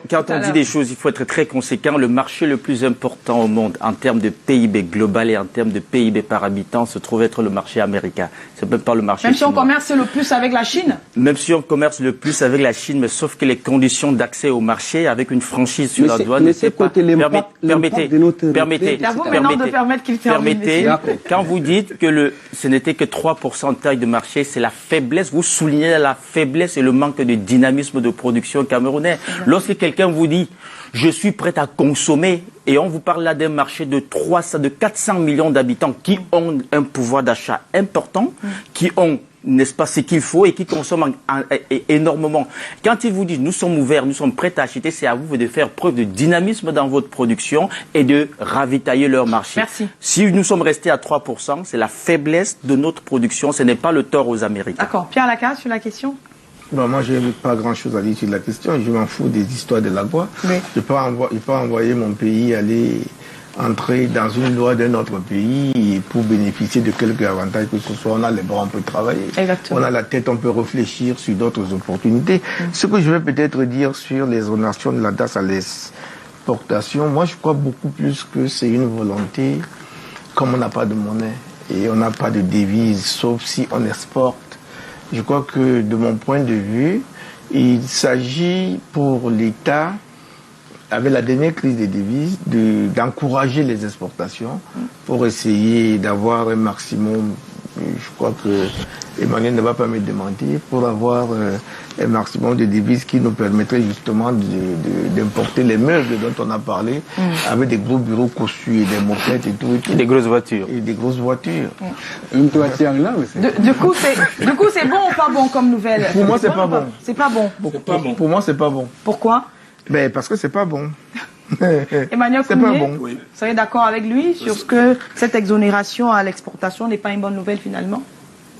quand on dit des choses, il faut être très conséquent. Le marché le plus important au monde en termes de PIB global et en termes de PIB par habitant se trouve être le marché américain. C'est même pas le marché chinois. Même si on commerce le plus avec la Chine? Même si on commerce le plus avec la Chine, mais sauf que les conditions d'accès au marché avec une franchise sur la douane, c'est pas... Permettez. Quand vous dites que ce n'était que 3% de taille de marché, c'est la faiblesse. Vous soulignez la faiblesse et le manque de dynamisme de production camerounais. Lorsque quelqu'un vous dit « je suis prêt à consommer » et on vous parle là d'un marché de 400 millions d'habitants qui ont un pouvoir d'achat important, qui ont, n'est-ce pas, ce qu'il faut et qui consomment énormément. Quand ils vous disent nous sommes ouverts, nous sommes prêts à acheter, c'est à vous de faire preuve de dynamisme dans votre production et de ravitailler leur marché. Merci. Si nous sommes restés à 3%, c'est la faiblesse de notre production, ce n'est pas le tort aux Américains. D'accord. Pierre Lacasse, sur la question? Bon, moi, je n'ai pas grand-chose à dire sur la question. Je m'en fous des histoires de l'AGOA. Oui. Je ne peux pas envoyer mon pays entrer dans une loi d'un autre pays pour bénéficier de quelques avantages que ce soit. On a les bras, on peut travailler. Exactement. On a la tête, on peut réfléchir sur d'autres opportunités. Ce que je vais peut-être dire sur les exonérations de la taxe à l'exportation, moi je crois beaucoup plus que c'est une volonté, comme on n'a pas de monnaie et on n'a pas de devise, sauf si on exporte. Je crois que de mon point de vue, il s'agit pour l'État, avec la dernière crise des devises, d'encourager les exportations pour essayer d'avoir un maximum, je crois que Emmanuel ne va pas me démentir, pour avoir un maximum de devises qui nous permettrait justement d'importer les meubles dont on a parlé, avec des gros bureaux cossus et des moquettes et tout. Et des grosses voitures. Et des grosses voitures. Une voiture là, Du coup, c'est bon ou pas bon comme nouvelle? Pour moi, c'est pas bon. C'est pas bon. Pour moi, c'est pas bon. Pourquoi? Ben, parce que c'est pas bon. Emmanuel C'est pas Kounié, bon. vous seriez d'accord avec lui sur ce que cette exonération à l'exportation n'est pas une bonne nouvelle finalement?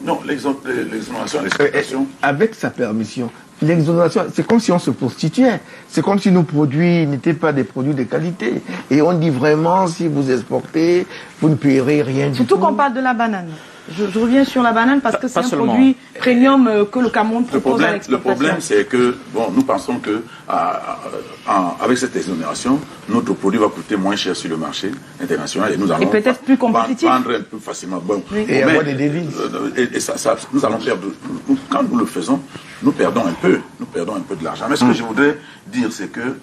Non, l'exonération, l'exploitation. Avec sa permission, l'exonération, c'est comme si on se prostituait. C'est comme si nos produits n'étaient pas des produits de qualité. Et on dit vraiment, si vous exportez, vous ne payerez rien du tout. Surtout qu'on parle de la banane. Je reviens sur la banane parce que c'est un seulement. produit premium que le Cameroun propose à Le l'exportation. problème, c'est que, bon, nous pensons que avec cette exonération, notre produit va coûter moins cher sur le marché international et nous allons peut-être plus compétitif. vendre un peu facilement. Bon, Oui. Et avoir des devises. Et ça, nous allons perdre. Quand nous le faisons, nous perdons un peu de l'argent. Mais ce que je voudrais dire, c'est que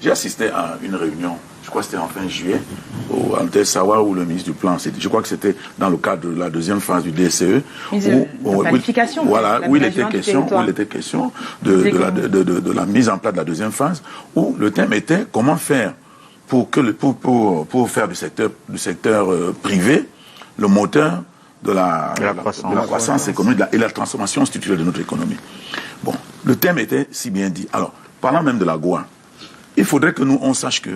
j'ai assisté à une réunion. Je crois que c'était en fin juillet, à Tessawa, où le ministre du Plan, je crois que c'était dans le cadre de la deuxième phase du DSCE. Planification. Voilà, où il était question de la mise en place de la deuxième phase, où le thème était comment faire pour faire du secteur privé le moteur de la croissance économique et la transformation structurelle de notre économie. Bon, le thème était si bien dit. Alors, parlant même de la GOA, il faudrait que nous, on sache que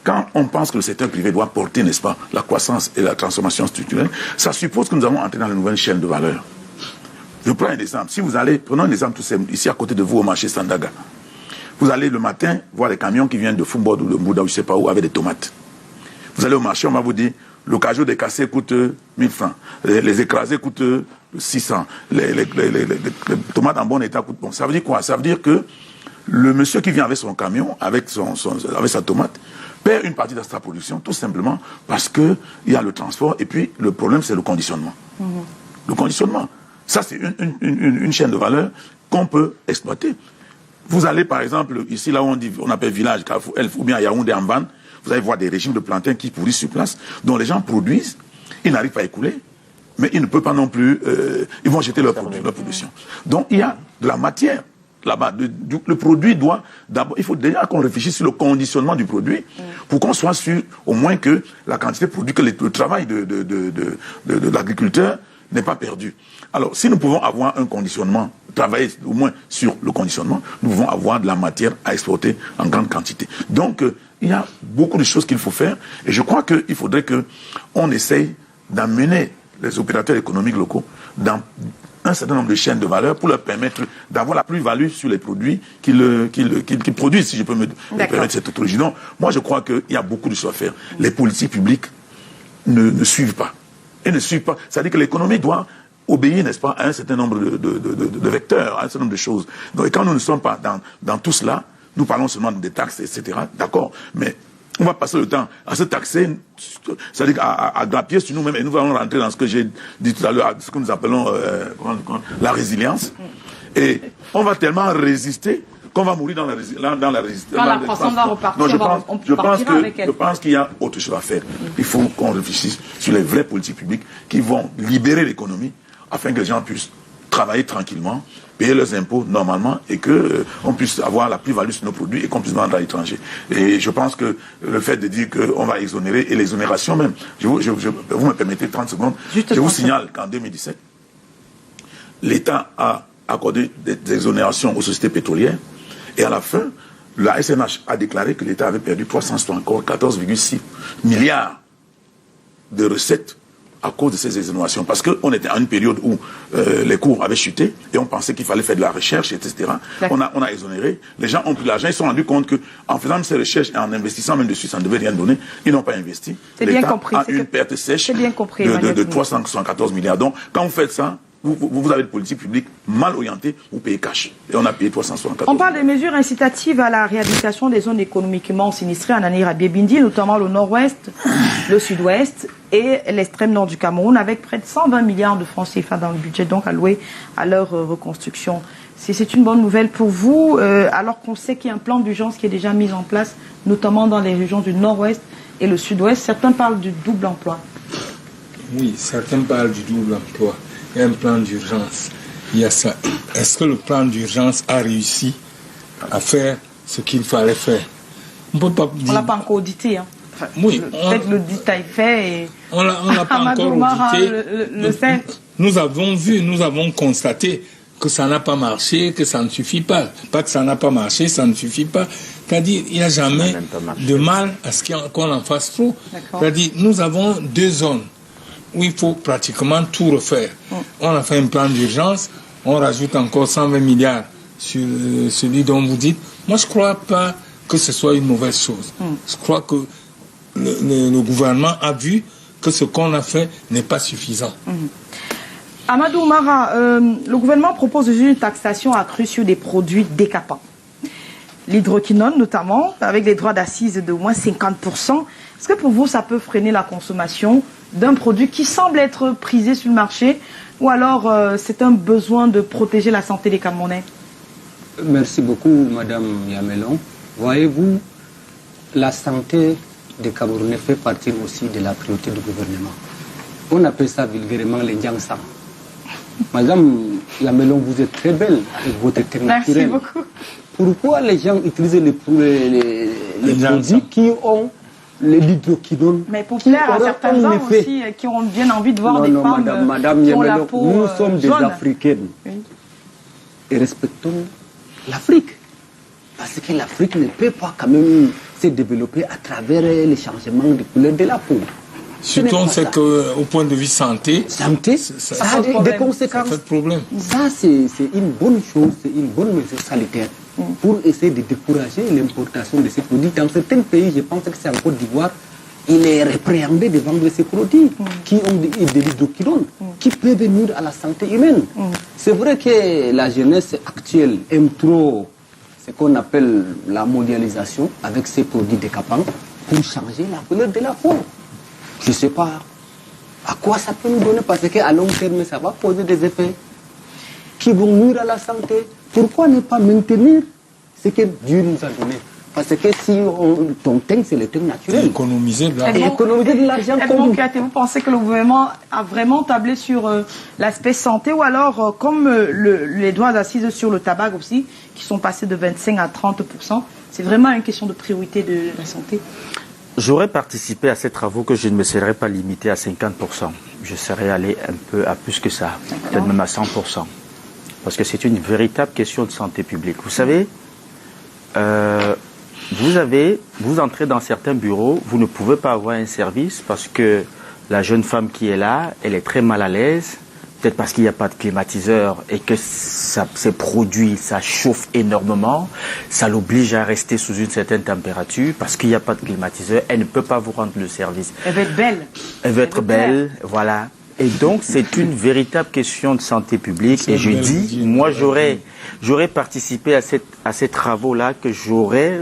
quand on pense que le secteur privé doit porter, n'est-ce pas, la croissance et la transformation structurelle, ça suppose que nous allons entrer dans une nouvelle chaîne de valeur. Je prends un exemple. Si vous allez, prenons un exemple tout simple, ici à côté de vous au marché Sandaga. Vous allez le matin voir les camions qui viennent de Fumbo ou de Mbouda ou je ne sais pas où avec des tomates. Vous allez au marché, on va vous dire, le cajou décassé coûte 1000 francs, les écrasés coûtent 600, les tomates en bon état coûtent bon. Ça veut dire quoi? Ça veut dire que le monsieur qui vient avec son camion, avec sa tomate, perd une partie de sa production, tout simplement parce qu'il y a le transport, et puis le problème, c'est le conditionnement. Le conditionnement. Ça, c'est une chaîne de valeur qu'on peut exploiter. Vous allez, par exemple, ici, là où on appelle village, Carrefour, Elf, ou bien à Yaoundé, en Ban, vous allez voir des régimes de plantains qui pourrissent sur place, dont les gens produisent, ils n'arrivent pas à écouler, mais ils ne peuvent pas non plus, ils vont jeter leur production. Donc, il y a de la matière là-bas. Le produit doit d'abord, il faut déjà qu'on réfléchisse sur le conditionnement du produit pour qu'on soit sûr au moins que la quantité de produit, que le travail de l'agriculteur n'est pas perdu. Alors, si nous pouvons avoir un conditionnement, travailler au moins sur le conditionnement, nous pouvons avoir de la matière à exporter en grande quantité. Donc, il y a beaucoup de choses qu'il faut faire et je crois qu'il faudrait qu'on essaye d'amener les opérateurs économiques locaux dans un certain nombre de chaînes de valeur pour leur permettre d'avoir la plus-value sur les produits qu'ils produisent, si je peux me permettre cette autologie. Donc, moi, je crois qu'il y a beaucoup de choses à faire. Les politiques publiques ne suivent pas. Elles ne suivent pas. C'est-à-dire que l'économie doit obéir, n'est-ce pas, à un certain nombre de vecteurs, à un certain nombre de choses. Donc, et quand nous ne sommes pas dans tout cela, nous parlons seulement des taxes, etc. D'accord, mais on va passer le temps à se taxer, c'est-à-dire à grappiller sur nous-mêmes, et nous allons rentrer dans ce que j'ai dit tout à l'heure, ce que nous appelons la résilience. Et on va tellement résister qu'on va mourir dans la résistance. Quand la croissance va repartir, je pense qu'il y a autre chose à faire. Il faut qu'on réfléchisse sur les vraies politiques publiques qui vont libérer l'économie afin que les gens puissent travailler tranquillement, payer leurs impôts normalement et qu'on puisse avoir la plus-value sur nos produits et qu'on puisse vendre à l'étranger. Et je pense que le fait de dire qu'on va exonérer, et l'exonération même, vous me permettez 30 secondes, je vous signale qu'en 2017, l'État a accordé des exonérations aux sociétés pétrolières et à la fin, la SNH a déclaré que l'État avait perdu 374,6 milliards de recettes à cause de ces exonérations. Parce qu'on était à une période où les cours avaient chuté et on pensait qu'il fallait faire de la recherche, etc. On a exonéré. Les gens ont pris l'argent. Ils se sont rendus compte qu'en faisant ces recherches et en investissant même dessus, ça ne devait rien donner. Ils n'ont pas investi. L'État a une perte sèche de 374 milliards. Donc, quand vous faites ça, vous avez une politique publique mal orientée, vous payez cash. Et on a payé 374. On parle des mesures incitatives à la réhabilitation des zones économiquement sinistrées en Anira-Biebindi, notamment le nord-ouest, le sud-ouest et l'extrême nord du Cameroun, avec près de 120 milliards de francs CFA dans le budget donc alloué à leur reconstruction. C'est une bonne nouvelle pour vous, alors qu'on sait qu'il y a un plan d'urgence qui est déjà mis en place, notamment dans les régions du nord-ouest et le sud-ouest. Certains parlent du double emploi. Oui, certains parlent du double emploi. Il y a un plan d'urgence. Il y a ça. Est-ce que le plan d'urgence a réussi à faire ce qu'il fallait faire? On ne l'a pas encore audité. Hein. Enfin, oui. Peut-être le détail fait. Et... On l'a pas encore audité. Le sait. Nous avons vu, nous avons constaté que ça n'a pas marché, que ça ne suffit pas. Pas que ça n'a pas marché, ça ne suffit pas. C'est-à-dire, il n'y a jamais de mal à ce qu'on en fasse trop. C'est-à-dire, nous avons deux zones. où il faut pratiquement tout refaire. On a fait un plan d'urgence, on rajoute encore 120 milliards sur celui dont vous dites. Moi, je ne crois pas que ce soit une mauvaise chose. Je crois que le gouvernement a vu que ce qu'on a fait n'est pas suffisant. Amadou Mara, le gouvernement propose une taxation accrue sur des produits décapants. L'hydroquinone notamment, avec des droits d'assises de moins 50%. Est-ce que pour vous, ça peut freiner la consommation d'un produit qui semble être prisé sur le marché, ou alors c'est un besoin de protéger la santé des Camerounais? Merci beaucoup, Madame Yamelon. Voyez-vous, la santé des Camerounais fait partie aussi de la priorité du gouvernement. On appelle ça vulgairement les Djangsang. Madame Yamelon, vous êtes très belle avec votre terre naturelle. Merci beaucoup. Pourquoi les gens utilisent les produits qui ont l'hydroquinone? Mais pour plaire à certains gens aussi qui ont bien envie de voir des femmes Madame qui ont la Yamelon, peau nous sommes des jaune. Africaines. Oui. Et respectons l'Afrique. Parce que l'Afrique ne peut pas quand même se développer à travers les changements de couleur de la peau. Surtout, on sait qu'au point de vue santé, ça a des conséquences. Ça fait problème. Ça, c'est une bonne chose, c'est une bonne mesure sanitaire pour essayer de décourager l'importation de ces produits. Dans certains pays, je pense que c'est en Côte d'Ivoire, il est répréhendé de vendre ces produits qui ont de l'hydroquinone, qui peuvent nuire à la santé humaine. C'est vrai que la jeunesse actuelle aime trop ce qu'on appelle la mondialisation avec ces produits décapants pour changer la couleur de la peau. Je ne sais pas à quoi ça peut nous donner, parce qu'à long terme, ça va poser des effets qui vont nuire à la santé. Pourquoi ne pas maintenir ce que Dieu nous a donné? Parce que si ton teint, c'est le teint naturel. Économiser de l'argent. Et économiser de l'argent comme vous pensez que le gouvernement a vraiment tablé sur l'aspect santé, ou alors comme les droits d'assises sur le tabac aussi, qui sont passés de 25 à 30%, c'est vraiment une question de priorité de la santé? J'aurais participé à ces travaux que je ne me serais pas limité à 50%. Je serais allé un peu à plus que ça, peut-être même à 100%. Parce que c'est une véritable question de santé publique. Vous savez, vous entrez dans certains bureaux, vous ne pouvez pas avoir un service parce que la jeune femme qui est là, elle est très mal à l'aise, peut-être parce qu'il n'y a pas de climatiseur et que ces produits, ça chauffe énormément, ça l'oblige à rester sous une certaine température, parce qu'il n'y a pas de climatiseur, elle ne peut pas vous rendre le service. Elle veut être belle. Elle veut être belle, voilà. Et donc, c'est une véritable question de santé publique. Et je dis, moi, j'aurais participé à ces travaux-là, que j'aurais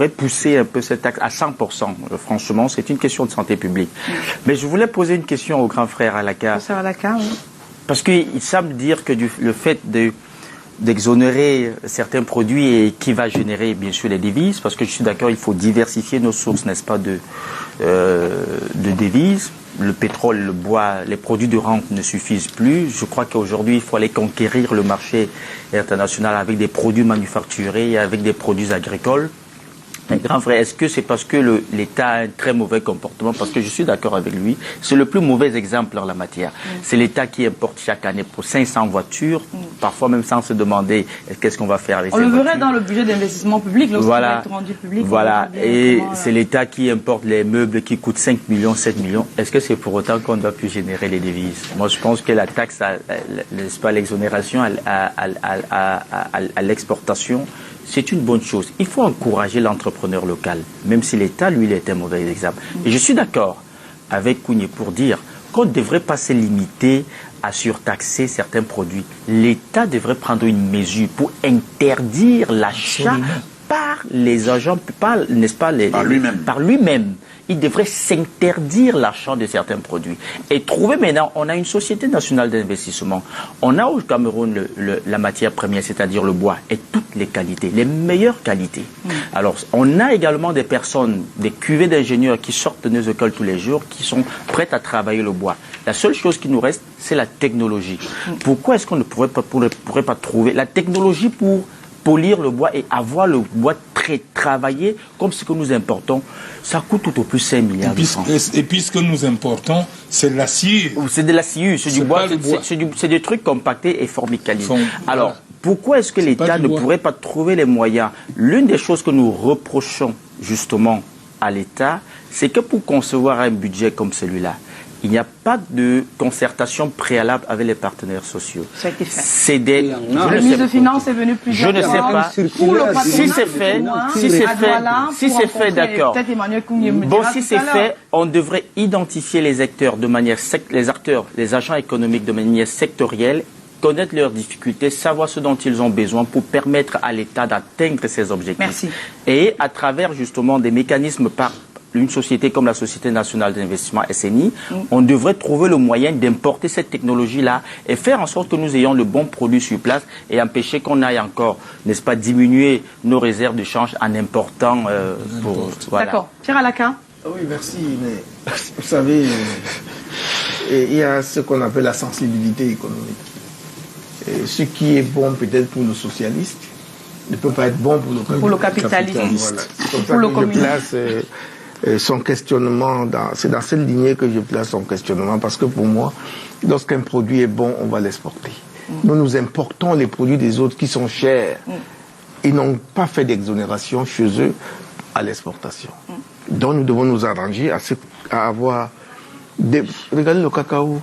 poussé un peu cette taxe à 100%. Franchement, c'est une question de santé publique. Mais je voulais poser une question au grand frère Alaka. Oui. Parce qu'il semble dire que le fait d'exonérer certains produits et qui va générer bien sûr les devises, parce que je suis d'accord, il faut diversifier nos sources, n'est-ce pas, de devises. Le pétrole, le bois, les produits de rente ne suffisent plus. Je crois qu'aujourd'hui, il faut aller conquérir le marché international avec des produits manufacturés et avec des produits agricoles. Mais grand frère, est-ce que c'est parce que l'État a un très mauvais comportement? Parce que je suis d'accord avec lui, c'est le plus mauvais exemple en la matière. C'est l'État qui importe chaque année pour 500 voitures, parfois même sans se demander qu'est-ce qu'on va faire avec ces voitures. On le verrait dans le budget d'investissement public, lorsqu'il va être rendu public. Voilà, et c'est l'État qui importe les meubles qui coûtent 5 millions, 7 millions. Est-ce que c'est pour autant qu'on ne doit plus générer les devises? Moi, je pense que la taxe, n'est-ce pas, l'exonération à l'exportation, c'est une bonne chose. Il faut encourager l'entrepreneur local, même si l'État, lui, il est un mauvais exemple. Et je suis d'accord avec Kounié pour dire qu'on ne devrait pas se limiter à surtaxer certains produits. L'État devrait prendre une mesure pour interdire l'achat par les agents, n'est-ce pas, par lui-même. Il devrait s'interdire l'achat de certains produits. Et trouver maintenant, on a une société nationale d'investissement. On a au Cameroun la matière première, c'est-à-dire le bois, et toutes les qualités, les meilleures qualités. Alors, on a également des personnes, des cuvées d'ingénieurs qui sortent de nos écoles tous les jours, qui sont prêtes à travailler le bois. La seule chose qui nous reste, c'est la technologie. Pourquoi est-ce qu'on ne pourrait pas trouver la technologie pour polir le bois et avoir le bois très travaillé comme ce que nous importons? Ça coûte tout au plus 5 milliards de francs. Et puis ce que nous importons, c'est de l'acier. C'est de l'acier, c'est du bois, c'est des trucs compactés et formicalisés. Alors, pourquoi est-ce que l'État ne pourrait pas trouver les moyens? L'une des choses que nous reprochons justement à l'État, c'est que pour concevoir un budget comme celui-là, il n'y a pas de concertation préalable avec les partenaires sociaux. Ça a été fait. C'est des... Le ministre des Finances est venu plusieurs fois. Je ne sais pas. Pour le Si c'est fait, si c'est fait, d'accord. Bon, si c'est fait, on devrait identifier les acteurs de manière les agents économiques de manière sectorielle, connaître leurs difficultés, savoir ce dont ils ont besoin pour permettre à l'État d'atteindre ses objectifs. Merci. Et à travers justement des mécanismes par une société comme la Société nationale d'investissement SNI, on devrait trouver le moyen d'importer cette technologie-là et faire en sorte que nous ayons le bon produit sur place et empêcher qu'on aille encore, n'est-ce pas, diminuer nos réserves de change en important. Voilà. D'accord. Pierre Alaka. Oui, merci. Mais vous savez, il y a ce qu'on appelle la sensibilité économique. Et ce qui est bon peut-être pour le socialiste ne peut pas être bon pour le capitaliste. Voilà. C'est comme ça que je place son questionnement, c'est dans cette lignée que je place son questionnement, parce que pour moi, lorsqu'un produit est bon, on va l'exporter. Nous importons les produits des autres qui sont chers. Ils n'ont pas fait d'exonération chez eux à l'exportation. Donc nous devons nous arranger à avoir des... Regardez le cacao.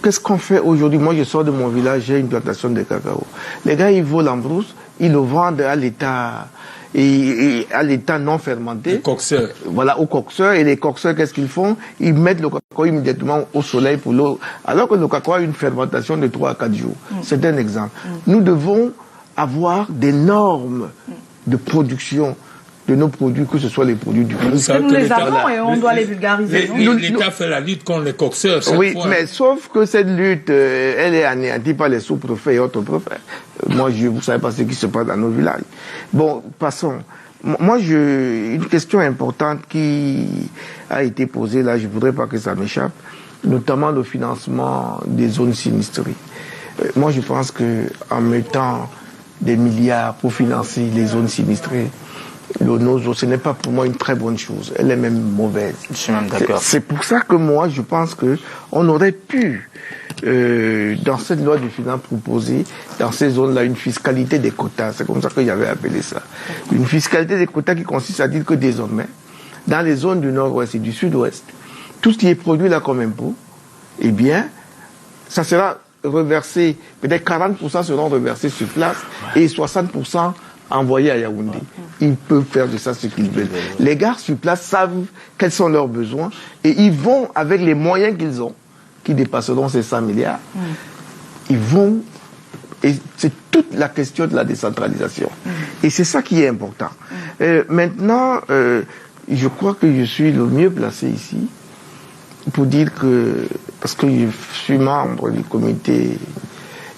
Qu'est-ce qu'on fait aujourd'hui? Moi, je sors de mon village, j'ai une plantation de cacao. Les gars, ils volent en brousse, ils le vendent à l'État, et à l'état non fermenté. Les coxeurs. Voilà, aux coxeurs. Et les coxeurs, qu'est-ce qu'ils font? Ils mettent le cacao immédiatement au soleil pour l'eau. Alors que le cacao a une fermentation de 3 à 4 jours. C'est un exemple. Nous devons avoir des normes de production de nos produits, que ce soit les produits du pays. Nous les avons et on doit les vulgariser. L'État fait la lutte contre les coxeurs. Oui, mais sauf que cette lutte, elle est anéantie par les sous-préfets et autres préfets. Moi, vous ne savez pas ce qui se passe dans nos villages. Bon, passons. Moi, une question importante qui a été posée là, je ne voudrais pas que ça m'échappe, notamment le financement des zones sinistrées. Moi, je pense qu'en mettant des milliards pour financer les zones sinistrées, ce n'est pas pour moi une très bonne chose. Elle est même mauvaise. Je suis même d'accord. C'est pour ça que moi, je pense qu'on aurait pu, dans cette loi de finances proposée, dans ces zones-là, une fiscalité des quotas. C'est comme ça que j'avais appelé ça. Une fiscalité des quotas qui consiste à dire que désormais, dans les zones du nord-ouest et du sud-ouest, tout ce qui est produit là comme impôt, eh bien, ça sera reversé, peut-être 40% seront reversés sur place et 60% envoyés à Yaoundé. Ils peuvent faire de ça ce qu'ils veulent. Les gars sur place savent quels sont leurs besoins et ils vont, avec les moyens qu'ils ont, qui dépasseront ces 100 milliards, ils vont... Et c'est toute la question de la décentralisation. Et c'est ça qui est important. Maintenant, je crois que je suis le mieux placé ici pour dire que, parce que je suis membre du comité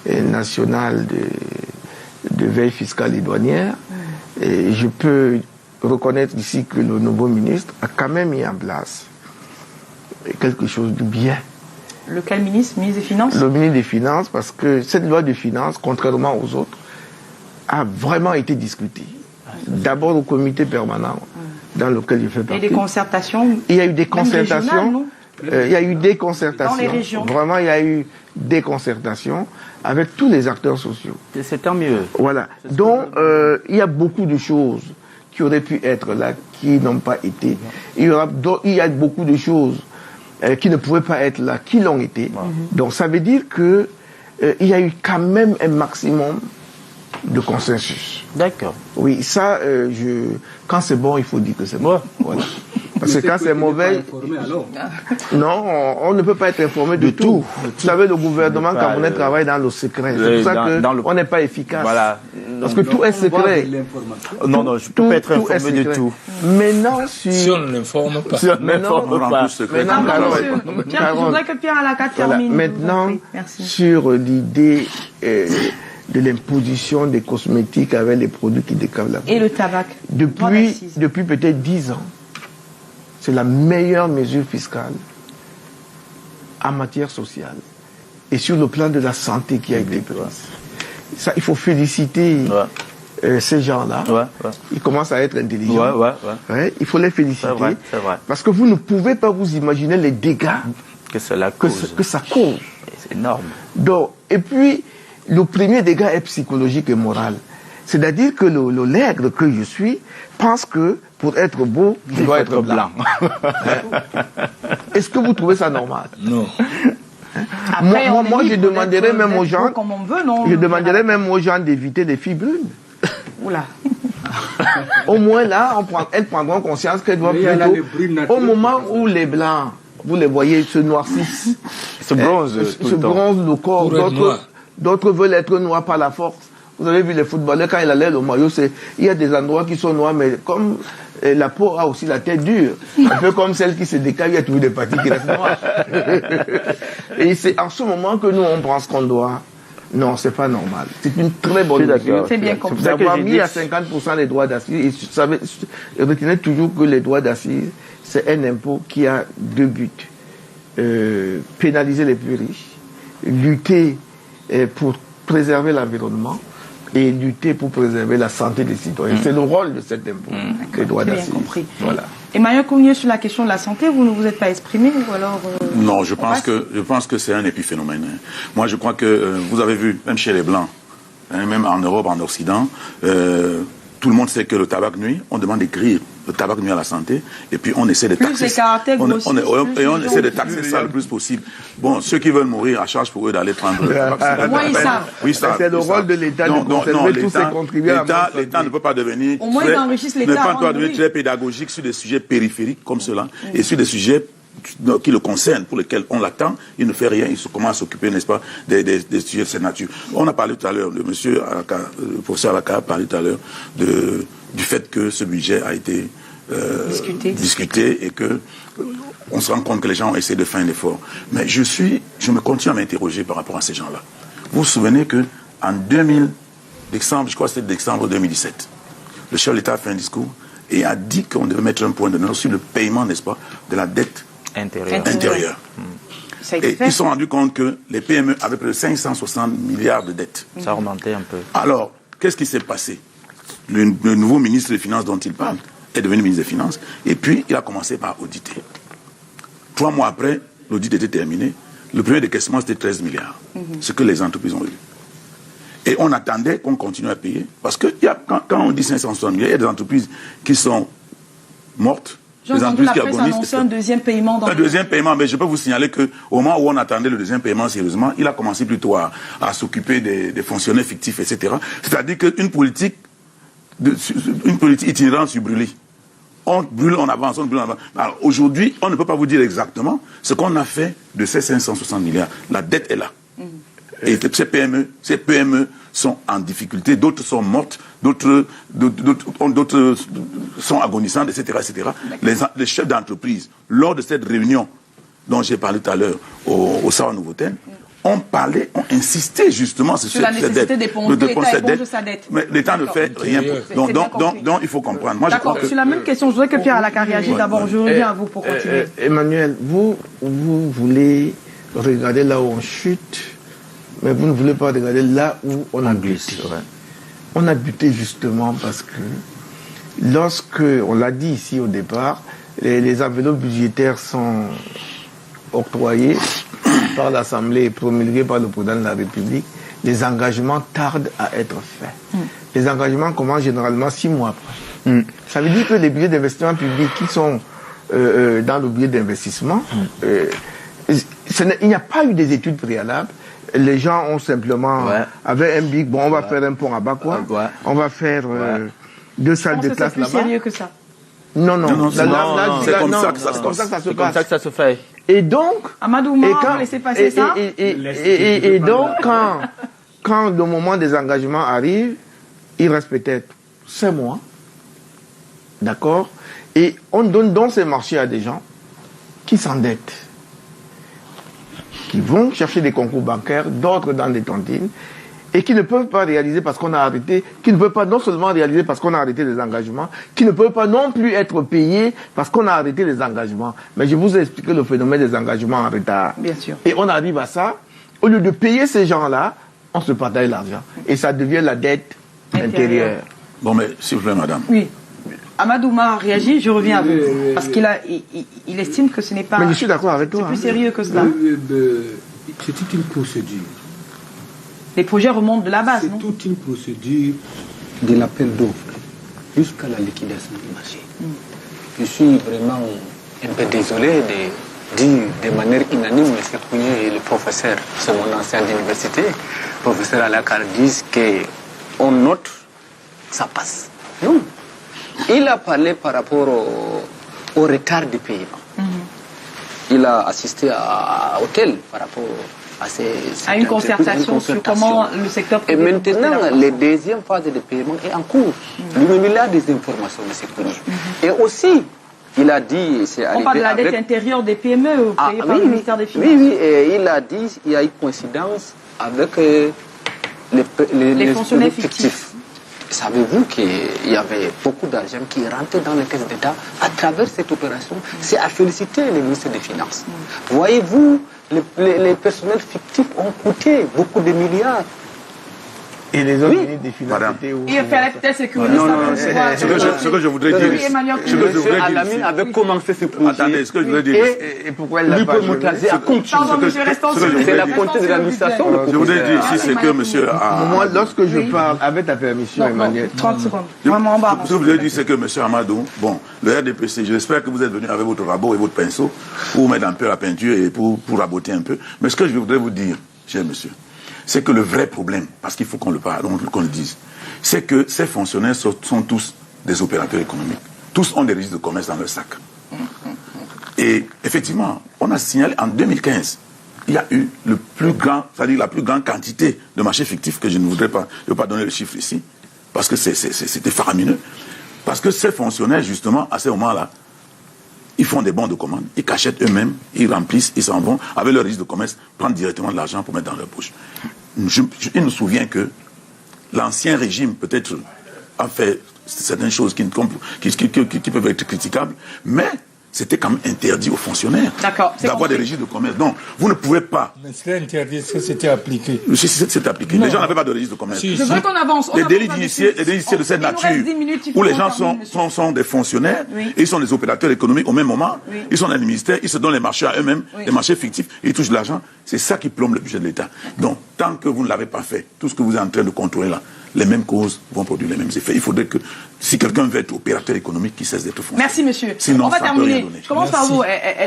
national de veille fiscale et douanière, et je peux reconnaître ici que le nouveau ministre a quand même mis en place quelque chose de bien. Lequel ministre? Ministre des Finances? Le ministre des Finances, parce que cette loi de finances, contrairement aux autres, a vraiment été discutée. D'abord au comité permanent dans lequel je fais partie. Et des concertations? Il y a eu des concertations. Il y a eu des concertations. Dans les régions. Vraiment, il y a eu des concertations avec tous les acteurs sociaux. C'est tant mieux. Voilà. Donc, il y a beaucoup de choses qui auraient pu être là, qui n'ont pas été. Il y a beaucoup de choses qui ne pouvaient pas être là, qui l'ont été. Donc, ça veut dire que il y a eu quand même un maximum de consensus. D'accord. Oui, ça, quand c'est bon, il faut dire que c'est bon. Voilà. Parce que quand c'est mauvais, non, on ne peut pas être informé de tout. Vous savez, le gouvernement camerounais travaille dans le secret. C'est pour ça qu'on n'est pas efficace. Voilà. Parce que tout est secret. Non, je ne peux pas être informé de tout. Maintenant, si on ne l'informe pas. Si on ne l'informe pas. Je voudrais que Pierre Alaka termine. Maintenant, sur l'idée de l'imposition des cosmétiques avec les produits qui décavent la vie. Et le tabac. Depuis peut-être 10 ans, c'est la meilleure mesure fiscale en matière sociale et sur le plan de la santé qui a été prise. Ça, il faut féliciter ces gens-là. Ils commencent à être intelligents. Il faut les féliciter. C'est vrai. Parce que vous ne pouvez pas vous imaginer les dégâts que ça cause. C'est énorme. Donc, et puis, le premier dégât est psychologique et moral. C'est-à-dire que le nègre que je suis pense que pour être beau, il doit être blanc. Est-ce que vous trouvez ça normal? Non. Après, Moi, je demanderais même aux gens, comme on veut, non? je demanderais même aux gens d'éviter les filles brunes. Oula. Au moins là, elles prendront conscience qu'elles doivent plutôt, au moment où les blancs, vous les voyez, se noircissent, Se bronzent se bronzent le corps, d'autres veulent être noirs par la force. Vous avez vu les footballeurs, quand il allait le maillot, il y a des endroits qui sont noirs, mais comme la peau a aussi la tête dure, un peu comme celle qui se décale, il y a toujours des parties qui restent noires. Et c'est en ce moment que nous, on pense qu'on doit... Non, c'est pas normal. C'est une très bonne mesure. C'est bien compris. D'avoir mis à 50% les droits d'assises. Et retenez toujours que les droits d'assises, c'est un impôt qui a deux buts. Pénaliser les plus riches, lutter pour préserver l'environnement et lutter pour préserver la santé des citoyens. C'est le rôle de cet impôt, les droits d'assises. Bien compris. Voilà. Emmanuel Kounié, sur la question de la santé, vous ne vous êtes pas exprimé ou alors Non, je pense que c'est un épiphénomène. Moi, je crois que vous avez vu, même chez les Blancs, même en Europe, en Occident, tout le monde sait que le tabac nuit. On demande d'écrire le tabac nuit à la santé, et puis on essaie de taxer. On essaie de taxer ça le plus possible. Bon, ceux qui veulent mourir, à charge pour eux d'aller prendre le tabac. Au moins ils savent. Oui, ça. C'est le rôle de l'État de conserver tous ses contribuables. L'État ne peut pas devenir. Au moins ils enrichissent l'État. Ne peut pas devenir très pédagogique sur des sujets périphériques comme cela, et sur des sujets qui le concernent, pour lesquels on l'attend, il ne fait rien, il commence à s'occuper, n'est-ce pas, des sujets de cette nature. On a parlé tout à l'heure, le professeur Alaka a parlé tout à l'heure du fait que ce budget a été discuté et que on se rend compte que les gens ont essayé de faire un effort. Mais je me continue à m'interroger par rapport à ces gens-là. Vous vous souvenez que en je crois que c'était décembre 2017, le chef de l'État a fait un discours et a dit qu'on devait mettre un point d'honneur sur le paiement, n'est-ce pas, de la dette intérieure. Et ils se sont rendus compte que les PME avaient près de 560 milliards de dettes. Ça remontait un peu. Alors, qu'est-ce qui s'est passé? Le nouveau ministre des Finances dont il parle est devenu ministre des Finances, et puis il a commencé par auditer. 3 mois après, l'audit était terminé. Le premier décaissement, c'était 13 milliards, ce que les entreprises ont eu. Et on attendait qu'on continue à payer, parce que quand on dit 560 milliards, il y a des entreprises qui sont mortes. J'ai entendu la presse annoncer un deuxième paiement. Un deuxième paiement, mais je peux vous signaler qu'au moment où on attendait le deuxième paiement sérieusement, il a commencé plutôt à s'occuper des fonctionnaires fictifs, etc. C'est-à-dire qu'une politique itinérante sur brûlis. On brûle, on avance, on brûle, on avance. Alors aujourd'hui, on ne peut pas vous dire exactement ce qu'on a fait de ces 560 milliards. La dette est là. Et ces PME sont en difficulté, d'autres sont mortes, d'autres sont agonissantes, etc. etc. Les chefs d'entreprise, lors de cette réunion dont j'ai parlé tout à l'heure au Sawa Nouveau-Thème, ont insisté justement sur la nécessité d'éponger sa dette. Mais l'État ne fait rien. Donc il faut comprendre. Moi, d'accord, sur la même question, je voudrais que Pierre Alaka réagisse d'abord. Je reviens à vous pour continuer. Emmanuel, vous voulez regarder là où on chute, mais vous ne voulez pas regarder là où on a buté. On a buté justement parce que lorsque, on l'a dit ici au départ, les enveloppes budgétaires sont octroyées par l'Assemblée et promulguées par le président de la République, les engagements tardent à être faits. Les engagements commencent généralement 6 mois après. Ça veut dire que les billets d'investissement public qui sont dans le billet d'investissement, il n'y a pas eu des études préalables. Les gens ont simplement, avec un big, on va faire un pont à Bakwa, on va faire 2 salles de classe là-bas. C'est plus sérieux que ça. Non, c'est comme ça que ça se passe. C'est comme ça que ça se fait. Et donc, Amadou Oumar, laissez passer ça. Et donc, quand le moment des engagements arrive, il reste peut-être 5 mois, d'accord, et on donne donc ces marchés à des gens qui s'endettent, qui vont chercher des concours bancaires, d'autres dans des tontines, et qui ne peuvent pas réaliser parce qu'on a arrêté, qui ne peuvent pas non seulement réaliser parce qu'on a arrêté les engagements, qui ne peuvent pas non plus être payés parce qu'on a arrêté les engagements. Mais je vous ai expliqué le phénomène des engagements en retard. Bien sûr. Et on arrive à ça, au lieu de payer ces gens-là, on se partage l'argent. Et ça devient la dette intérieure. Bon, mais s'il vous plaît, madame. Oui. Amadou Oumar réagit, je reviens à vous. Parce qu'il estime que ce n'est pas... Mais je suis d'accord avec toi. C'est plus sérieux que cela. C'est toute une procédure. Les projets remontent de la base, non? C'est toute une procédure de l'appel d'offres jusqu'à la liquidation du marché. Je suis vraiment un peu désolé de dire de manière unanime, M. Kounié et le professeur, c'est mon ancien d'université, le professeur Alakar, disent qu'on note, ça passe. Non. Il a parlé par rapport au retard des paiements. Il a assisté au tel par rapport à une concertation sur comment le secteur... Et maintenant, la deuxième phase de paiement est en cours. Lui-même, il a des informations, M. Kounié. Et aussi, il a dit... On parle de la dette intérieure des PME payée par le ministère des Finances. Oui, et il a dit qu'il y a une coïncidence avec les fonctionnaires fictifs. Savez-vous qu'il y avait beaucoup d'argent qui rentrait dans les caisses d'État à travers cette opération? C'est à féliciter le ministère des Finances. Voyez-vous, les personnels fictifs ont coûté beaucoup de milliards. Et les autres ministres des Finances étaient où? Il fallait peut-être sécuriser ça. Ce que je voudrais dire... M. Alamine avait commencé ce projet. Attendez, ce que je voudrais dire... Et pourquoi elle l'a pas joué? C'est la comptée de l'administration. Je voudrais dire ici, c'est que monsieur... Moi, lorsque je parle, avec ta permission, Emmanuel... 30 secondes. Vraiment Ce que je voudrais dire, c'est que monsieur Amadou, bon, le RDPC, j'espère que vous êtes venu avec votre rabot et votre pinceau pour mettre un peu la peinture et pour raboter un peu. Mais ce que je voudrais vous dire, cher monsieur, c'est que le vrai problème, parce qu'il faut qu'on le parle, qu'on le dise, c'est que ces fonctionnaires sont tous des opérateurs économiques. Tous ont des registres de commerce dans leur sac. Et effectivement, on a signalé en 2015, il y a eu le plus grand, c'est-à-dire la plus grande quantité de marchés fictifs que je ne voudrais pas, je ne vais pas donner le chiffre ici, parce que c'était faramineux. Parce que ces fonctionnaires, justement, à ce moment-là, ils font des bons de commande, ils cachètent eux-mêmes, ils remplissent, ils s'en vont, avec leur registre de commerce, prendre directement de l'argent pour mettre dans leur poche. Il me souvient que l'ancien régime, peut-être, a fait certaines choses qui peuvent être critiquables, mais c'était quand même interdit aux fonctionnaires d'avoir des registres de commerce. Donc, vous ne pouvez pas... Mais c'était interdit, est-ce que c'était appliqué? C'est appliqué. Les gens n'avaient pas de registre de commerce. Je veux qu'on avance. Les délits d'initiés de cette nature, où les gens sont des fonctionnaires, et ils sont des opérateurs économiques au même moment, ils sont dans les ministères, ils se donnent les marchés à eux-mêmes, les marchés fictifs, et ils touchent de l'argent. C'est ça qui plombe le budget de l'État. Donc, tant que vous ne l'avez pas fait, tout ce que vous êtes en train de contrôler là, les mêmes causes vont produire les mêmes effets. Il faudrait que, si quelqu'un veut être opérateur économique, qu'il cesse d'être fonctionnaire. Merci, monsieur. Sinon, on va terminer. Je commence par vous,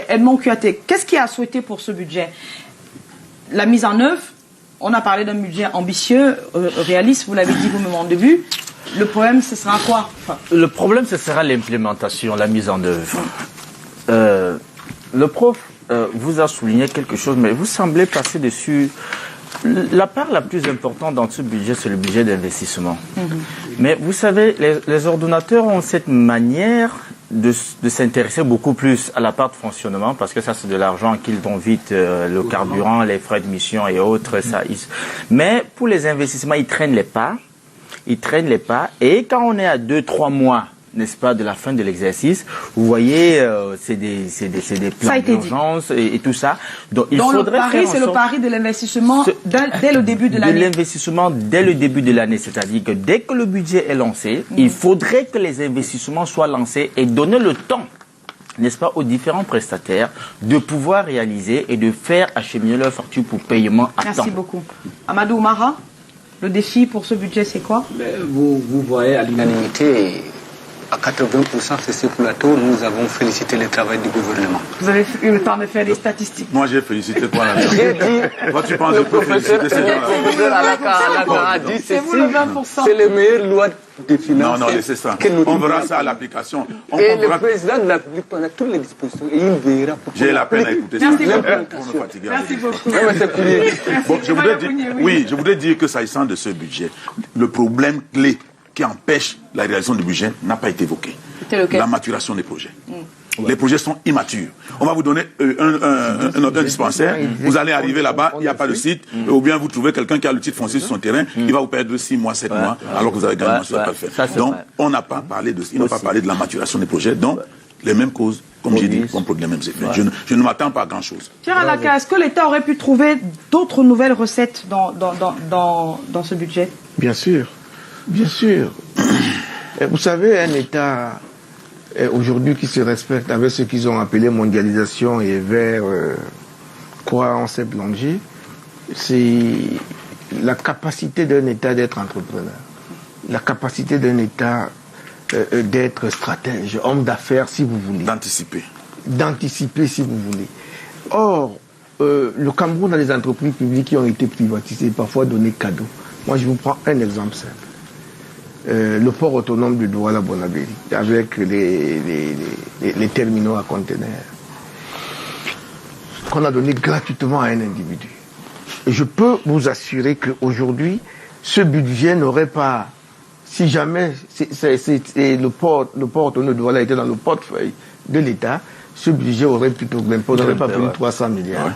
Edmond Kouyaté. Qu'est-ce qui a souhaité pour ce budget? La mise en œuvre, on a parlé d'un budget ambitieux, réaliste, vous l'avez dit vous-même en début. Le problème, ce sera quoi? Le problème, ce sera l'implémentation, la mise en œuvre. Le prof vous a souligné quelque chose, mais vous semblez passer dessus. La part la plus importante dans ce budget, c'est le budget d'investissement. Mais vous savez, les ordonnateurs ont cette manière de s'intéresser beaucoup plus à la part de fonctionnement, parce que ça, c'est de l'argent qu'ils donnent vite, le carburant, les frais de mission et autres. Mais pour les investissements, ils traînent les pas. Et quand on est à 2-3 mois, n'est-ce pas, de la fin de l'exercice, vous voyez, c'est des plans d'urgence et tout ça. Donc, il faudrait le pari, c'est le pari de l'investissement dès le début de l'année. De l'investissement dès le début de l'année, c'est-à-dire que dès que le budget est lancé, il faudrait que les investissements soient lancés et donner le temps, n'est-ce pas, aux différents prestataires de pouvoir réaliser et de faire acheminer leur facture pour paiement à temps. Merci beaucoup. Amadou Oumara, le défi pour ce budget, c'est quoi? Vous voyez, à l'unanimité, à 80% c'est ce plateau, nous avons félicité le travail du gouvernement. Vous avez eu le temps de faire des statistiques. Moi, j'ai félicité toi. J'ai dit, toi, tu penses que je peux féliciter ces gens-là? Le professeur Alakar a dit c'est vous le 20%. C'est les meilleures lois de finances. Non, c'est ça. On verra ça à l'application. Et le président de la République prendra toutes les dispositions et il verra. J'ai la peine à écouter ça. Merci beaucoup. Bon, je voudrais dire que s'agissant de ce budget, le problème clé qui empêche la réalisation du budget n'a pas été évoqué. La maturation des projets. Les projets sont immatures. On va vous donner un dispensaire, vous allez arriver là-bas, il n'y a pas de site, ou bien vous trouvez quelqu'un qui a le titre foncier sur son terrain, il va vous perdre 6 mois, 7 mois, alors que vous avez gagné, ça ne pas le faire. Donc, on n'a pas parlé de la maturation des projets, donc les mêmes causes, comme j'ai dit, vont produire les mêmes effets. Je ne m'attends pas à grand-chose. Pierre Alakar, est-ce que l'État aurait pu trouver d'autres nouvelles recettes dans ce budget? Bien sûr. Bien sûr. Vous savez, un État aujourd'hui qui se respecte avec ce qu'ils ont appelé mondialisation et vers quoi on s'est plongé, c'est la capacité d'un État d'être entrepreneur. la capacité d'un État d'être stratège, homme d'affaires si vous voulez. D'anticiper si vous voulez. Or, le Cameroun a des entreprises publiques qui ont été privatisées, parfois données cadeau. Moi, je vous prends un exemple simple. Le port autonome de Douala-Bonabéry, avec les terminaux à conteneurs, qu'on a donné gratuitement à un individu. Et je peux vous assurer qu'aujourd'hui, ce budget n'aurait pas, si jamais le port autonome de Douala était dans le portefeuille de l'État, ce budget aurait plutôt grimpé, on n'aurait pas pris 300 milliards. Ouais.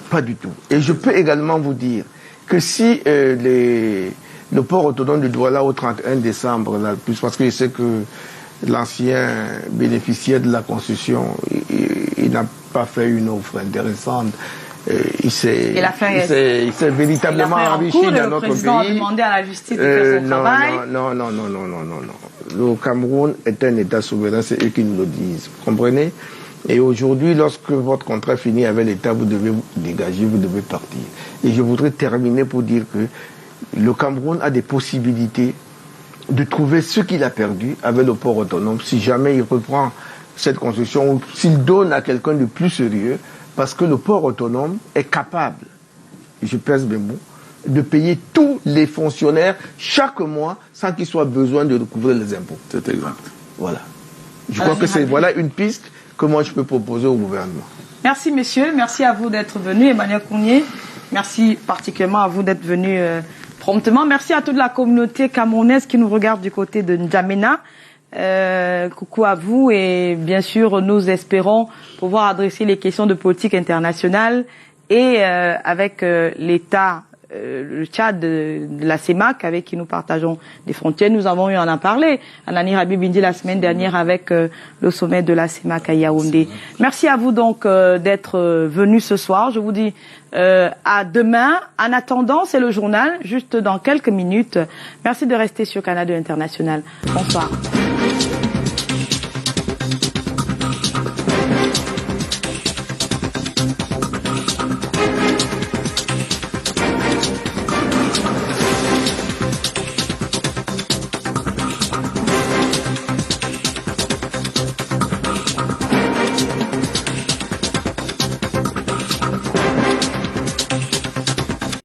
Pas du tout. Et je peux également vous dire que si le port autonome de Douala au 31 décembre, là, plus parce que je sais que l'ancien bénéficiaire de la concession, il n'a pas fait une offre intéressante. Il s'est véritablement enrichi dans notre pays. Le président a demandé à la justice de faire son travail. Non. Le Cameroun est un État souverain, c'est eux qui nous le disent. Vous comprenez? Et aujourd'hui, lorsque votre contrat finit avec l'État, vous devez vous dégager, vous devez partir. Et je voudrais terminer pour dire que le Cameroun a des possibilités de trouver ce qu'il a perdu avec le port autonome si jamais il reprend cette construction ou s'il donne à quelqu'un de plus sérieux, parce que le port autonome est capable, je pèse mes mots, de payer tous les fonctionnaires chaque mois sans qu'il soit besoin de recouvrer les impôts. C'est exact. Voilà. Je crois que voilà une piste que moi je peux proposer au gouvernement. Merci messieurs, merci à vous d'être venus, Emmanuel Kounié. Merci particulièrement à vous d'être venu promptement. Merci à toute la communauté camerounaise qui nous regarde du côté de N'Djamena. Coucou à vous et bien sûr nous espérons pouvoir adresser les questions de politique internationale et avec l'État, le Tchad de la CEMAC avec qui nous partageons des frontières. Nous avons eu à en parler, Anani Rabi Bindi la semaine dernière avec le sommet de la CEMAC à Yaoundé. Merci à vous donc d'être venus ce soir. Je vous dis à demain. En attendant, c'est le journal, juste dans quelques minutes. Merci de rester sur Canal 2 International. Bonsoir.